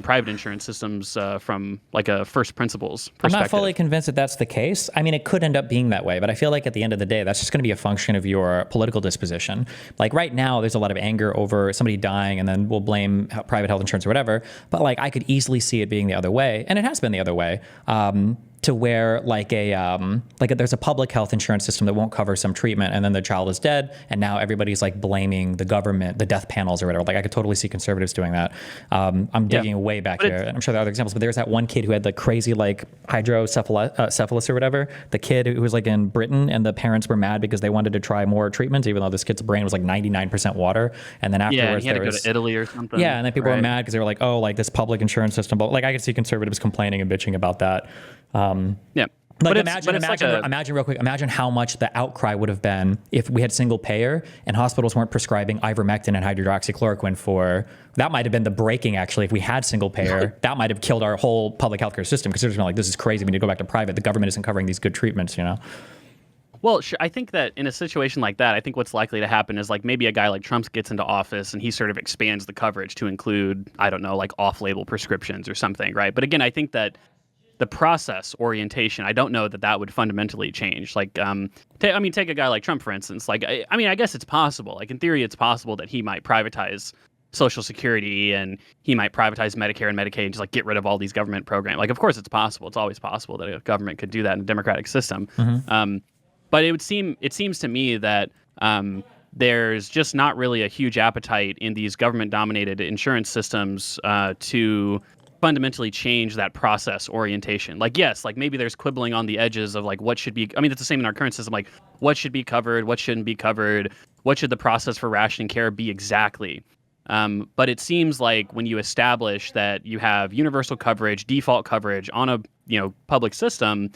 private insurance systems from like a first principles perspective. I'm not fully convinced that that's the case. I mean, it could end up being that way, but I feel like at the end of the day, that's just going to be a function of your political disposition. Like right now, there's a lot of anger over somebody dying, and then we'll blame private health insurance or whatever. But like, I could easily see it being the other way, and it has been the other way. To where there's a public health insurance system that won't cover some treatment, and then the child is dead, and now everybody's like blaming the government, the death panels or whatever. Like I could totally see conservatives doing that. I'm digging way back here, and I'm sure there are other examples, but there's that one kid who had the crazy like hydrocephalus or whatever. The kid who was like in Britain, and the parents were mad because they wanted to try more treatments, even though this kid's brain was like 99% water. And then afterwards, he had to go to Italy or something. Yeah, and then people were mad because they were like, oh, like this public insurance system. But like I could see conservatives complaining and bitching about that. Like imagine real quick, imagine how much the outcry would have been if we had single payer and hospitals weren't prescribing ivermectin and hydroxychloroquine for, that might have been the breaking actually. If we had single payer, that might have killed our whole public healthcare system because they're just like, this is crazy. We need to go back to private. The government isn't covering these good treatments, Well, sure. I think that in a situation like that, I think what's likely to happen is like maybe a guy like Trump gets into office and he sort of expands the coverage to include, I don't know, like off-label prescriptions or something, right? But again, I think that the process orientation, I don't know that would fundamentally change. Like, take a guy like Trump, for instance. Like, I guess it's possible. Like, in theory, it's possible that he might privatize Social Security and he might privatize Medicare and Medicaid and just like get rid of all these government programs. Like, of course, it's possible. It's always possible that a government could do that in a democratic system. But it seems to me that there's just not really a huge appetite in these government-dominated insurance systems to fundamentally change that process orientation. Like, yes, like maybe there's quibbling on the edges of like what should be, it's the same in our current system, like what should be covered, what shouldn't be covered, what should the process for rationing care be exactly. But it seems like when you establish that you have universal coverage, default coverage on a public system,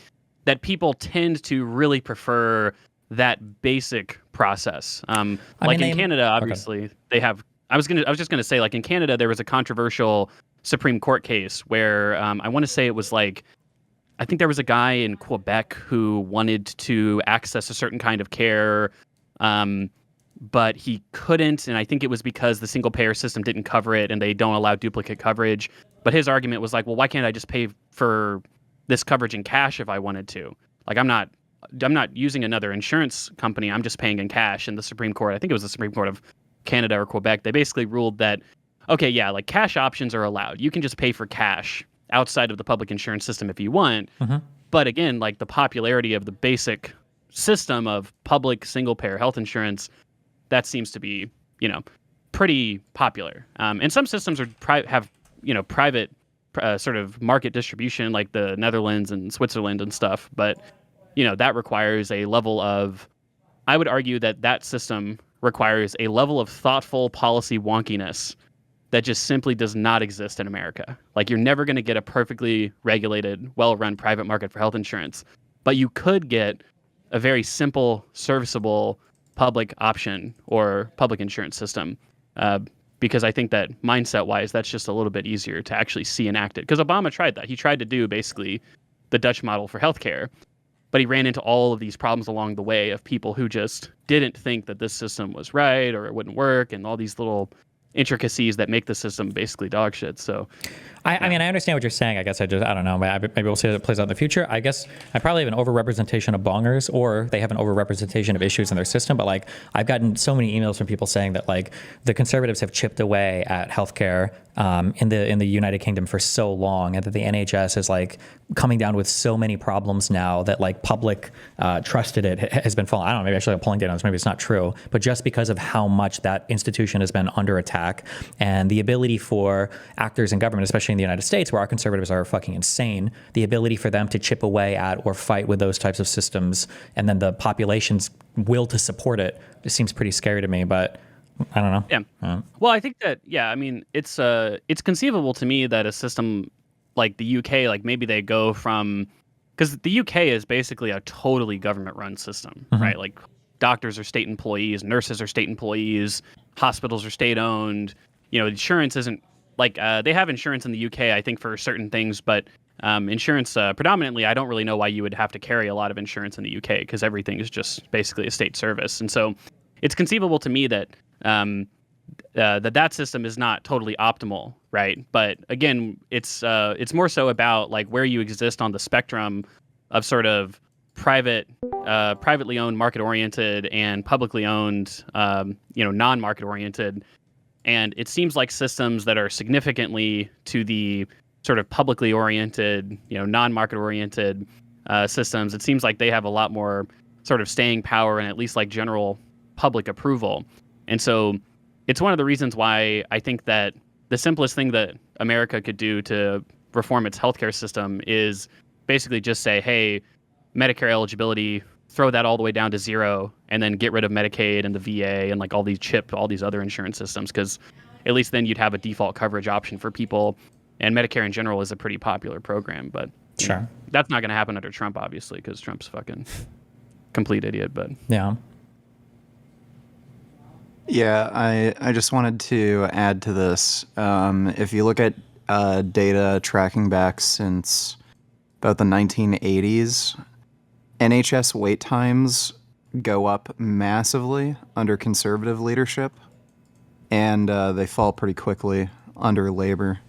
that people tend to really prefer that basic process. In Canada, obviously, they have. I was just gonna say, like in Canada, there was a controversial Supreme Court case where I want to say it was like, I think there was a guy in Quebec who wanted to access a certain kind of care, but he couldn't, and I think it was because the single payer system didn't cover it, and they don't allow duplicate coverage. But his argument was like, well, why can't I just pay for this coverage in cash if I wanted to? Like, I'm not using another insurance company. I'm just paying in cash. And the Supreme Court, I think it was the Supreme Court of Canada or Quebec, they basically ruled that, okay, yeah, like cash options are allowed. You can just pay for cash outside of the public insurance system if you want. But again, like the popularity of the basic system of public single payer health insurance, that seems to be, pretty popular. And some systems are have private sort of market distribution, like the Netherlands and Switzerland and stuff. But that requires a level of I would argue that that system requires a level of thoughtful policy wonkiness that just simply does not exist in America. Like, you're never going to get a perfectly regulated, well-run private market for health insurance, but you could get a very simple, serviceable public option or public insurance system. Because I think that mindset-wise, that's just a little bit easier to actually see enacted. Because Obama tried that. He tried to do basically the Dutch model for healthcare, but he ran into all of these problems along the way of people who just didn't think that this system was right or it wouldn't work, and all these little intricacies that make the system basically dog shit. So I mean, I understand what you're saying. I guess I don't know. Maybe we'll see how it plays out in the future. I guess I probably have an overrepresentation of bongers, or they have an overrepresentation of issues in their system. But like, I've gotten so many emails from people saying that like the conservatives have chipped away at healthcare in the United Kingdom for so long, and that the NHS is like coming down with so many problems now that like public trust in it has been falling. I don't know. Maybe I should have pulling data on this. Maybe it's not true, but just because of how much that institution has been under attack, and the ability for actors in government, especially in the United States, where our conservatives are fucking insane, the ability for them to chip away at or fight with those types of systems, and then the population's will to support it, seems pretty scary to me. But I don't know. Yeah. Well, I think that, I mean, it's conceivable to me that a system like the UK, like maybe they go from, because the UK is basically a totally government-run system, right? Like, doctors are state employees, nurses are state employees, hospitals are state-owned. You know, insurance isn't like they have insurance in the UK, I think, for certain things, but insurance predominantly, I don't really know why you would have to carry a lot of insurance in the UK, because everything is just basically a state service. And so it's conceivable to me that that system is not totally optimal, right? But again, it's more so about like where you exist on the spectrum of sort of privately owned, market-oriented, and publicly owned, non-market oriented. And it seems like systems that are significantly to the sort of publicly oriented, non-market oriented systems, it seems like they have a lot more sort of staying power and at least like general public approval. And so it's one of the reasons why I think that the simplest thing that America could do to reform its healthcare system is basically just say, hey, Medicare eligibility, throw that all the way down to 0, and then get rid of Medicaid and the VA and like all these other insurance systems, because at least then you'd have a default coverage option for people. And Medicare in general is a pretty popular program, but sure, that's not going to happen under Trump, obviously, because Trump's fucking complete idiot. But yeah, I just wanted to add to this. If you look at data tracking back since about the 1980s, NHS wait times go up massively under conservative leadership, and they fall pretty quickly under Labour.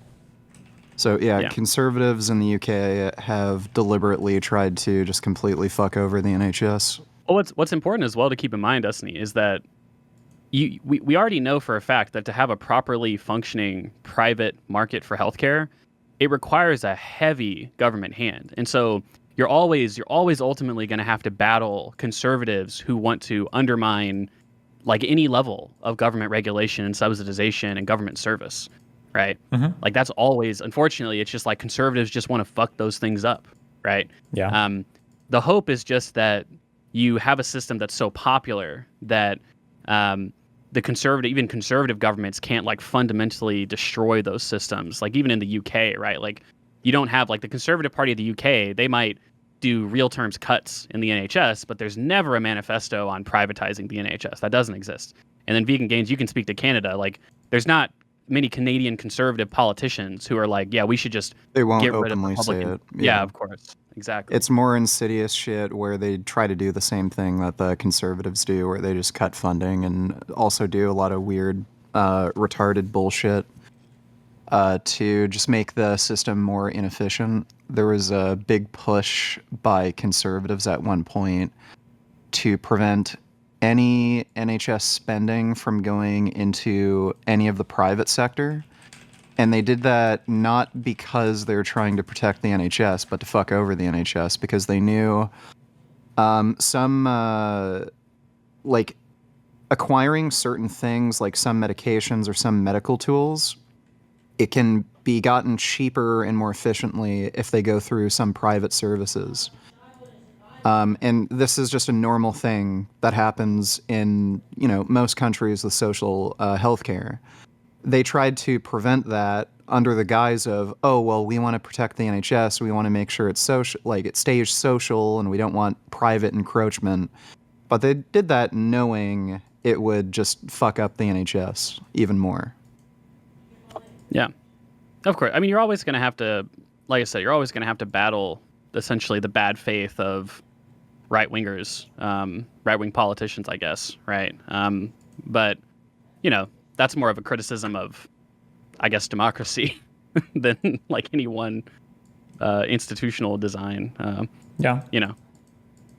So yeah, conservatives in the UK have deliberately tried to just completely fuck over the NHS. Well, what's important as well to keep in mind, Destiny, is that we already know for a fact that to have a properly functioning private market for healthcare, it requires a heavy government hand. And so you're always ultimately going to have to battle conservatives who want to undermine like any level of government regulation and subsidization and government service, right? Like that's always, unfortunately, it's just like conservatives just want to fuck those things up, right? Yeah. The hope is just that you have a system that's so popular that even conservative governments can't like fundamentally destroy those systems. Like even in the UK, right? Like you don't have like the Conservative Party of the UK, they might do real terms cuts in the NHS, but there's never a manifesto on privatizing the NHS. That doesn't exist. And then Vegan Gains, you can speak to Canada. Like there's not many Canadian conservative politicians who are like, yeah, we should just They won't get rid of openly say Republican. it. Yeah, of course. Exactly. It's more insidious shit where they try to do the same thing that the conservatives do, where they just cut funding and also do a lot of weird, retarded bullshit to just make the system more inefficient. There was a big push by conservatives at one point to prevent any NHS spending from going into any of the private sector. And they did that not because they were trying to protect the NHS, but to fuck over the NHS, because they knew like acquiring certain things, like some medications or some medical tools, it can be gotten cheaper and more efficiently if they go through some private services. And this is just a normal thing that happens in, most countries with social healthcare. They tried to prevent that under the guise of, oh, well, we want to protect the NHS. We want to make sure it's social, like it stays social, and we don't want private encroachment. But they did that knowing it would just fuck up the NHS even more. Yeah, of course. I mean, you're always going to have to, like I said, you're always going to have to battle essentially the bad faith of right-wingers, right-wing politicians, I guess, right? But, that's more of a criticism of, I guess, democracy than like any one institutional design. Yeah.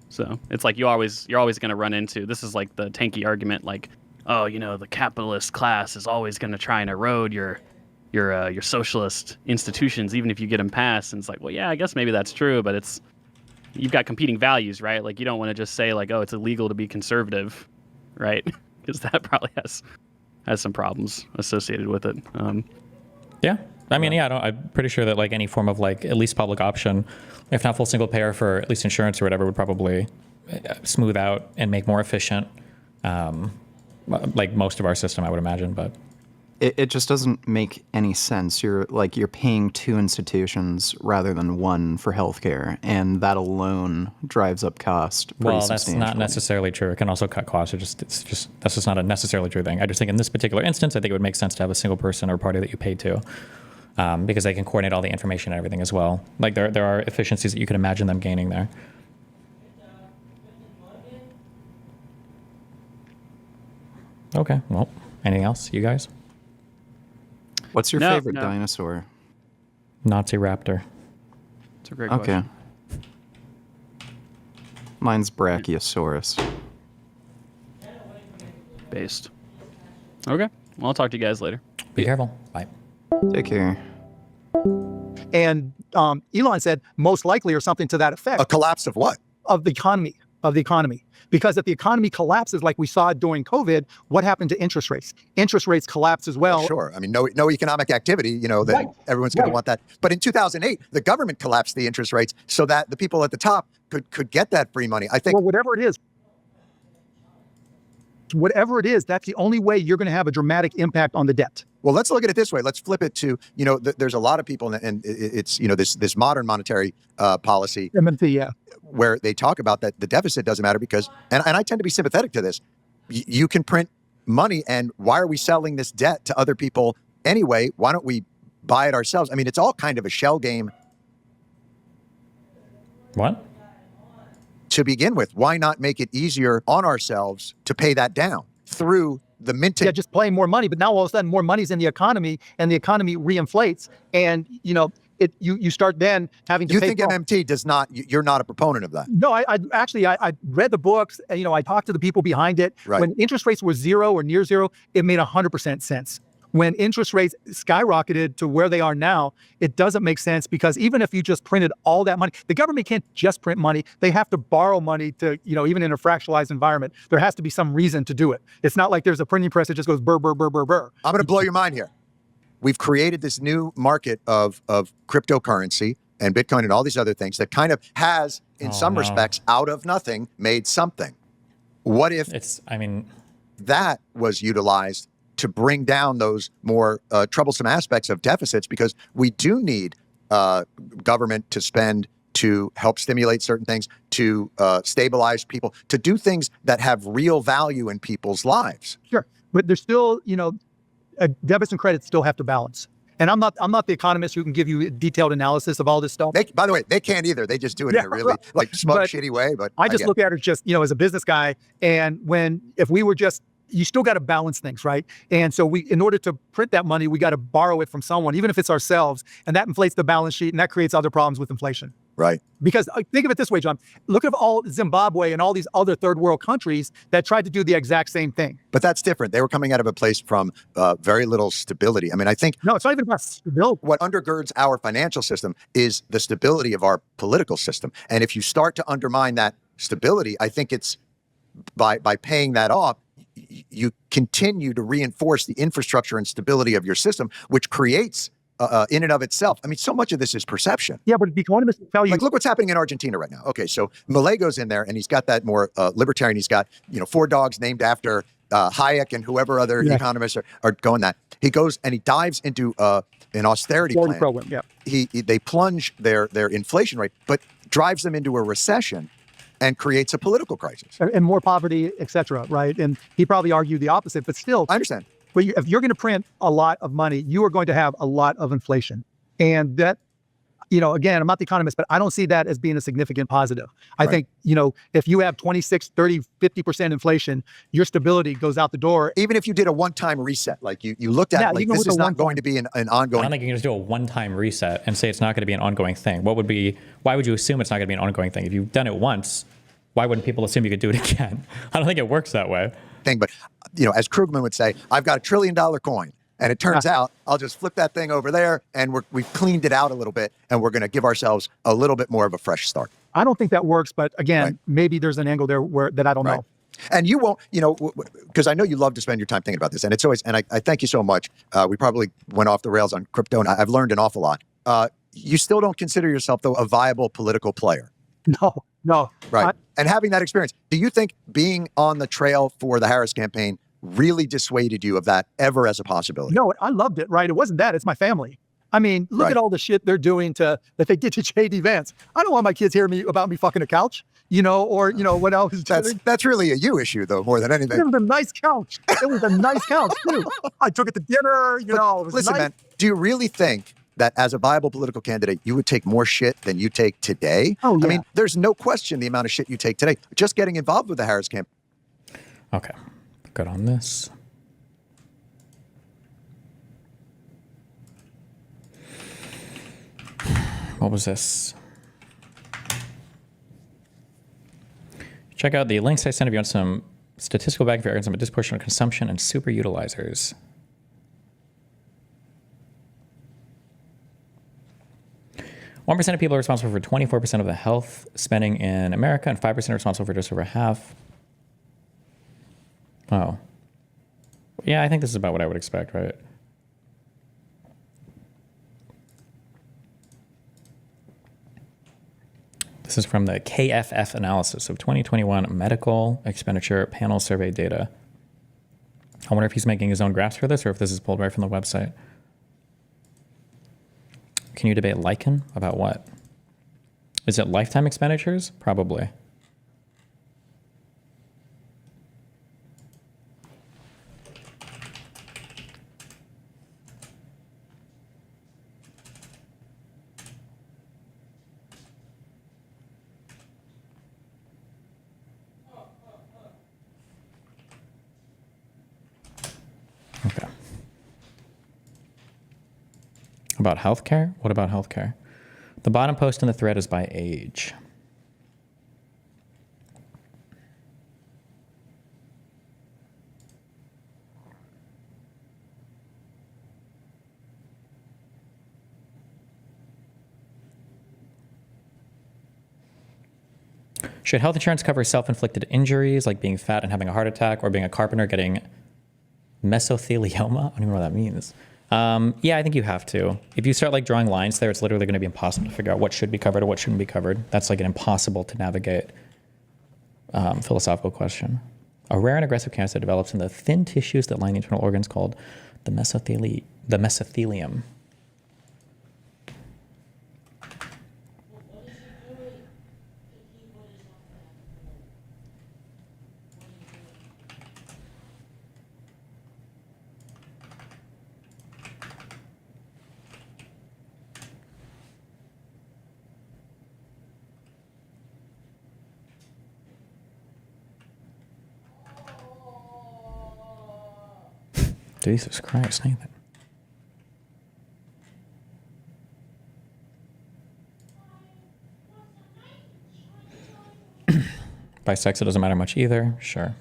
So it's like you're always going to run into, this is like the tanky argument, like, oh, the capitalist class is always going to try and erode your socialist institutions, even if you get them passed. And it's like, well, yeah, I guess maybe that's true, but you've got competing values, right? Like, you don't want to just say like, oh, it's illegal to be conservative, right? Because that probably has some problems associated with it. Yeah. I mean, I'm pretty sure that like any form of like at least public option, if not full single payer for at least insurance or whatever, would probably smooth out and make more efficient, like most of our system, I would imagine. But it just doesn't make any sense. You're paying two institutions rather than one for healthcare, and that alone drives up cost pretty that's substantially. not necessarily true. It can also cut costs. That's just not a necessarily true thing. I just think in this particular instance, I think it would make sense to have a single person or party that you pay to, because they can coordinate all the information and everything as well. Like there are efficiencies that you could imagine them gaining there. Okay. Well, anything else, you guys? What's your favorite dinosaur? Nazi raptor. It's a great question. Mine's Brachiosaurus. Based. Okay. Well, I'll talk to you guys later. Be careful. Bye. Take care. And Elon said most likely or something to that effect. A collapse of what? Of the economy. Because if the economy collapses like we saw during COVID, what happened to interest rates? Interest rates collapse as well. Sure. I mean, no economic activity, that everyone's going to want that. But in 2008, the government collapsed the interest rates so that the people at the top could get that free money. I think. Well, whatever it is, that's the only way you're going to have a dramatic impact on the debt. Well, let's look at it this way. Let's flip it to, there's a lot of people, and it's, this modern monetary policy. MMT, yeah. Where they talk about that the deficit doesn't matter because, and I tend to be sympathetic to this, you can print money, and why are we selling this debt to other people anyway? Why don't we buy it ourselves? I mean, it's all kind of a shell game. What? To begin with, why not make it easier on ourselves to pay that down through the minting? Yeah, just playing more money. But now all of a sudden more money's in the economy, and the economy reinflates, and you start then having to you pay. think MMT does not, you're not a proponent of that? No, I read the books, and, I talked to the people behind it. Right. When interest rates were zero or near zero, it made 100% sense. When interest rates skyrocketed to where they are now, it doesn't make sense, because even if you just printed all that money, the government can't just print money. They have to borrow money to, even in a fractionalized environment, there has to be some reason to do it. It's not like there's a printing press that just goes burr, burr, burr, burr, burr. I'm going to blow your mind here. We've created this new market of cryptocurrency and Bitcoin and all these other things that kind of has, in some respects, out of nothing, made something. What if that was utilized to bring down those more troublesome aspects of deficits? Because we do need government to spend to help stimulate certain things, to stabilize people, to do things that have real value in people's lives. Sure, but there's still, debits and credits still have to balance. And I'm not the economist who can give you a detailed analysis of all this stuff. By the way, they can't either. They just do it in a really smug, shitty way. But I just look at it just, as a business guy. And if we were just, you still got to balance things, right? And so in order to print that money, we got to borrow it from someone, even if it's ourselves. And that inflates the balance sheet, and that creates other problems with inflation. Right. Because think of it this way, John. Look at all Zimbabwe and all these other third world countries that tried to do the exact same thing. But that's different. They were coming out of a place from very little stability. I mean, I think... No, it's not even about stability. What undergirds our financial system is the stability of our political system. And if you start to undermine that stability, I think it's by paying that off, you continue to reinforce the infrastructure and stability of your system, which creates in and of itself. I mean, so much of this is perception. Yeah, but the economists tell you. Like, look what's happening in Argentina right now. Okay, so Milei goes in there, and he's got that more libertarian. He's got 4 dogs named after Hayek and whoever other economists are going that. He goes and he dives into an austerity plan. Program, yeah. They plunge their inflation rate, but drives them into a recession and creates a political crisis. And more poverty, et cetera, right? And he probably argued the opposite, but still. I understand. But if you're going to print a lot of money, you are going to have a lot of inflation. And that, again, I'm not the economist, but I don't see that as being a significant positive. I think, if you have 26, 30, 50% inflation, your stability goes out the door. Even if you did a one-time reset, like you looked at like this is not going to be an ongoing. I don't think you can just do a one-time reset and say it's not going to be an ongoing thing. Why would you assume it's not going to be an ongoing thing? If you've done it once, why wouldn't people assume you could do it again? I don't think it works that way. But as Krugman would say, I've got $1 trillion coin, and it turns out I'll just flip that thing over there, and we've cleaned it out a little bit, and we're going to give ourselves a little bit more of a fresh start. I don't think that works, but again, maybe there's an angle there that I don't know. And you won't, because I know you love to spend your time thinking about this, and it's always, and I thank you so much. We probably went off the rails on crypto, and I've learned an awful lot. You still don't consider yourself, though, a viable political player. No. Right. And having that experience, do you think being on the trail for the Harris campaign really dissuaded you of that ever as a possibility? No, I loved it, right? It wasn't that. It's my family. I mean, look at all the shit they're doing that they did to J.D. Vance. I don't want my kids hearing about me fucking a couch, or what else. That's really a you issue, though, more than anything. It was a nice couch. It was a nice couch, too. I took it to dinner, it was listen, nice. Man, do you really think that as a viable political candidate, you would take more shit than you take today? Oh, yeah. I mean, there's no question the amount of shit you take today. Just getting involved with the Harris campaign. Okay, good on this. What was this? Check out the links I sent if you want some statistical backing for arguments on disproportionate consumption and super utilizers. One percent of people are responsible for 24% of the health spending in America, and 5% are responsible for just over half. Oh. Yeah, I think this is about what I would expect, right? This is from the KFF analysis of 2021 medical expenditure panel survey data. I wonder if he's making his own graphs for this or if this is pulled right from the website. Can you debate Lycan about what? Is it lifetime expenditures? Probably. Okay. About healthcare? What about healthcare? The bottom post in the thread is by age. Should health insurance cover self-inflicted injuries like being fat and having a heart attack or being a carpenter getting mesothelioma? I don't even know what that means. Yeah, I think you have to. If you start drawing lines there, it's literally going to be impossible to figure out what should be covered or what shouldn't be covered. That's an impossible to navigate philosophical question. A rare and aggressive cancer develops in the thin tissues that line the internal organs called the mesothelium. Jesus Christ, Nathan. By sex, it doesn't matter much either. Sure.